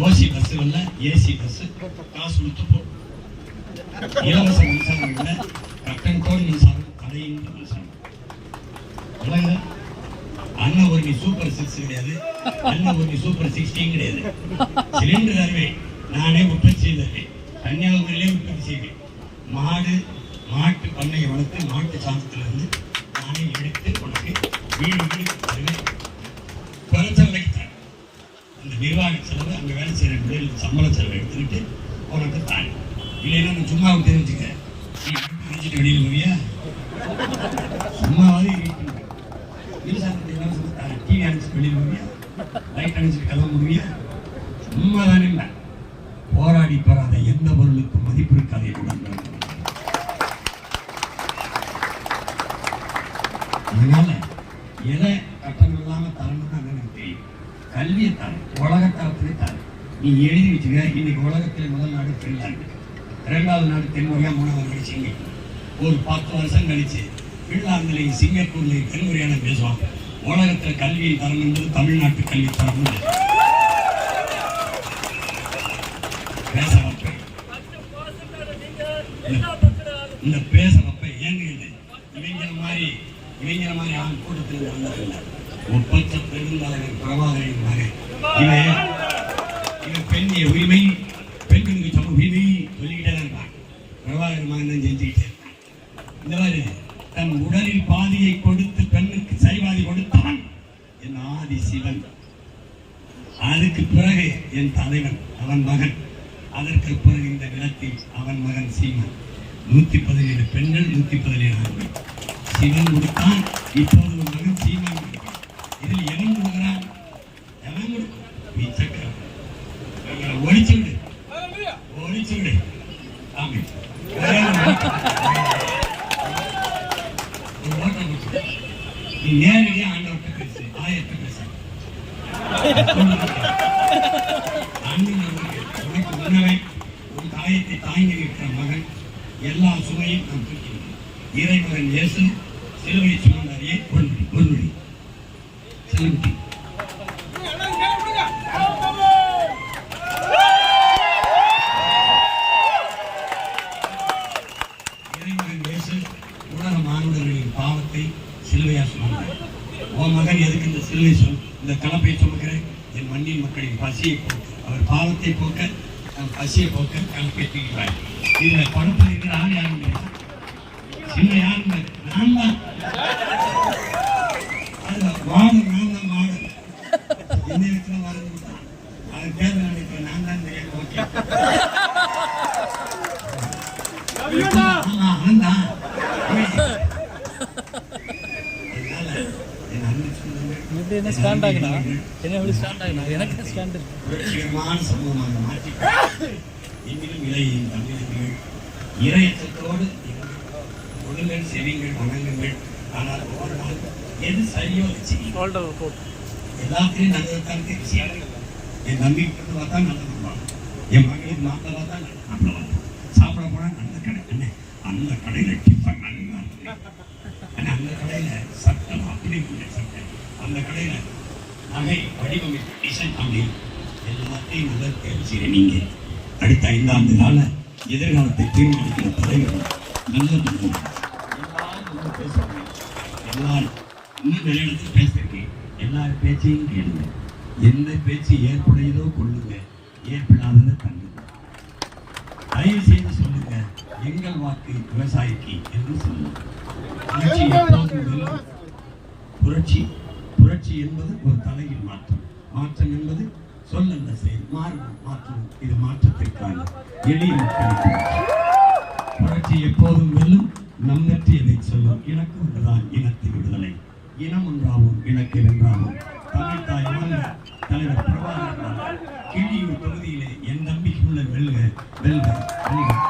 S1: ஓசி பஸ்ஸுகள்ல ஏசி பஸ் காசு கொடுத்து போகும். இலவச மின்சாரம் இல்லை, கட்டணத்தோடு மின்சாரம், தடையின்றி மின்சாரம். அண்ணன் ஒரு நீ சூப்பர் 6 கிடையாது, அண்ணன் ஒரு நீ சூப்பர் 16 கிடையாது. சிலிண்டர் தருவேன், நானே உற்பத்தி செய்தேன். கன்னியாகுமரியிலே உற்பத்தி செய்வேன். மாட்டு பண்ணையை வளர்த்து மாட்டு சாதத்திலிருந்து நானே எடுத்து உனக்கு வீடு தருவேன். குறைச்ச விலைக்கு தரேன். அந்த நிர்வாக செலவு அங்கே வேலை செய்கிற பிள்ளைகள் சம்பள செலவு எடுத்துக்கிட்டு உனக்கு தான். இல்லைன்னா நான் சும்மா தெரிஞ்சுக்க, நீ தெரிஞ்சுட்டு வெளியில் போவியா? சும்மாவது மின்சாரத்தை இலவசமாக தரேன். டிவி அணைச்சிட்டு வெளியில் போவியா? லைட் அணைச்சிட்டு கிளம்ப முடியா? சும்மா தானே இல்லை. போராடி பெறாத எந்த பொருளுக்கும் மதிப்பு இருக்காது கூட. அதனால எதை கட்டணம் இல்லாம தரணும்னு எனக்கு தெரியும். கல்வியை தரேன், உலகத்தரத்திலே தரேன். நீ எழுதி வச்சுக்க. இன்னைக்கு உலகத்தில் முதல் நாடு பின்லாந்து, 2வது நாடு தென்கொரியா, 3வது நாடு சிங்கப்பூர். ஒரு 10 வருஷம் கழிச்சு பின்லாந்துலையும் சிங்கப்பூர்லையும் தென்கொரியான பேசுவாங்க. உலகத்தில் கல்வியை தரம் என்பது தமிழ்நாட்டு கல்வி தரம். பேச வைப்பேன், இந்த பேச வைப்பேன். ஏங்க இளைஞர மாதிரி அவன் கூட்டத்தில் வந்தார்கள். ஒப்பற்ற பெருந்தாளர் பிரபாகரின் மகன் இவன் பெண்ணிய உரிமை, பெண்களுக்கு சம உரிமை சொல்லிக்கிட்டே தான் இருப்பான். பிரபாகர் மகன் தான் செஞ்சுக்கிட்டே இருப்பான். இந்த மாதிரி தன் உடலில் பாதியை கொடுத்து பெண்ணுக்கு சைவாதி கொடுத்தவன் என் ஆதி சிவன். அதுக்கு பிறகு என் தலைவன் அவன் மகன். அதற்கு பிறகு இந்த நிலத்தில் அவன் மகன் சீமன். 117 பெண்கள், 117 ஆண்கள். சிவன் கொடுத்தான், இப்போது ஒரு மகன் சீமான் கொடுத்தான். இதில் எவன் கொடுக்கிறான்? எவன் கொடுக்கும்? ஒழிச்சு விடு. ஆமே, ஒரு ஓட்டம் கொடுத்து நீ நேரடியாக ஆண்டவர்கிட்ட பேசு, ஆயத்தை பேச. உனக்கு முன்னவே உன் தாயத்தை தாங்கி இருக்கிற மகன் எல்லா சுமையும் நாம் தூக்கினோம். இறைமகன் இயேசு சிலுவை சுமந்தாரியே பொன்முடி செலுத்தி இறைமகன் இயேசு உலக மானுடர்களின் பாவத்தை சிலுவையா சுமந்தார். உன் மகன் எதுக்கு இந்த சிலுவை இந்த கலப்பை சுமக்கிறேன்? என் மண்ணின் மக்களின் பசியை போக்க, அவர் பாவத்தை போக்க, நம் பசியை போக்க கலப்பை தூக்கிறார். இதுல பணத்தில் இருக்கிற ஆள் யாரும் இல்லை, சின்ன யாரும் இல்லை, நான் தான். மாடல் நான் தான் மாடல். என்ன இடத்துல வரது அது பேர் நினைக்கிறேன், நான் தான் தெரியாது. ஓகே, அவன் தான். சமூகமாக மாற்றி எங்கிலும் இளையின் தமிழர்கள் இறையற்றத்தோடு கொடுங்கள், செவிங்கள், வணங்குங்கள். ஆனால் ஒரு நாள் எது சரியோ எல்லாத்தையும் நல்லதான் தெரிச்சு என் நம்பிக்கை பார்த்தா நல்லது. என் மகளுக்கு மாப்பிள்ளை தான் மாப்பிள்ளை பார்த்தேன். சாப்பிட போனா நல்ல கடை அண்ணே, அந்த கடையில டிஃபன் நல்லா இருக்கு. அந்த கடையில சட்டம் அப்படி இல்லை சட்டம், அந்த கடையில நகை வடிவமைப்பு டிசைன் அப்படி எல்லாத்தையும் நல்லா தேர்வு செய்ய நீங்க அடுத்த 5 ஆண்டு கால எதிர்காலத்தை தீர்மானிக்கிற தலைவர் நல்ல எல்லாரும் பேசுறேன். எல்லாரும் இன்னும் நிறைய இடத்துல பேசிருக்கேன். எல்லார் பேச்சையும் கேளுங்க. எந்த பேச்சு ஏற்புடையதோ கொள்ளுங்க, ஏற்படாததை தங்குங்க. தயவு செய்து சொல்லுங்க, எங்கள் வாக்கு விவசாயிக்கு என்று சொல்லுங்க. புரட்சி எப்போதும் வெல்லும். புரட்சி என்பது ஒரு தலையில் மாற்றம். மாற்றம் என்பது சொல்லல்ல செயல். மாற்றம் இது மாற்றத்திற்கான எளிய மக்களுக்கு புரட்சி எப்போதும் வெல்லும். நம் நெற்றியதை சொல்லும். இலக்கு ஒன்றுதான் இனத்தின் விடுதலை. இனம் ஒன்றாகும், இலக்கு வென்றாகும். தமிழ் தாய் தலைவர் பிரபாகரன் கிள்ளியூர் தொகுதியிலே என் நம்பிக்கையுள்ள வெல்க வெல்க வெல்க.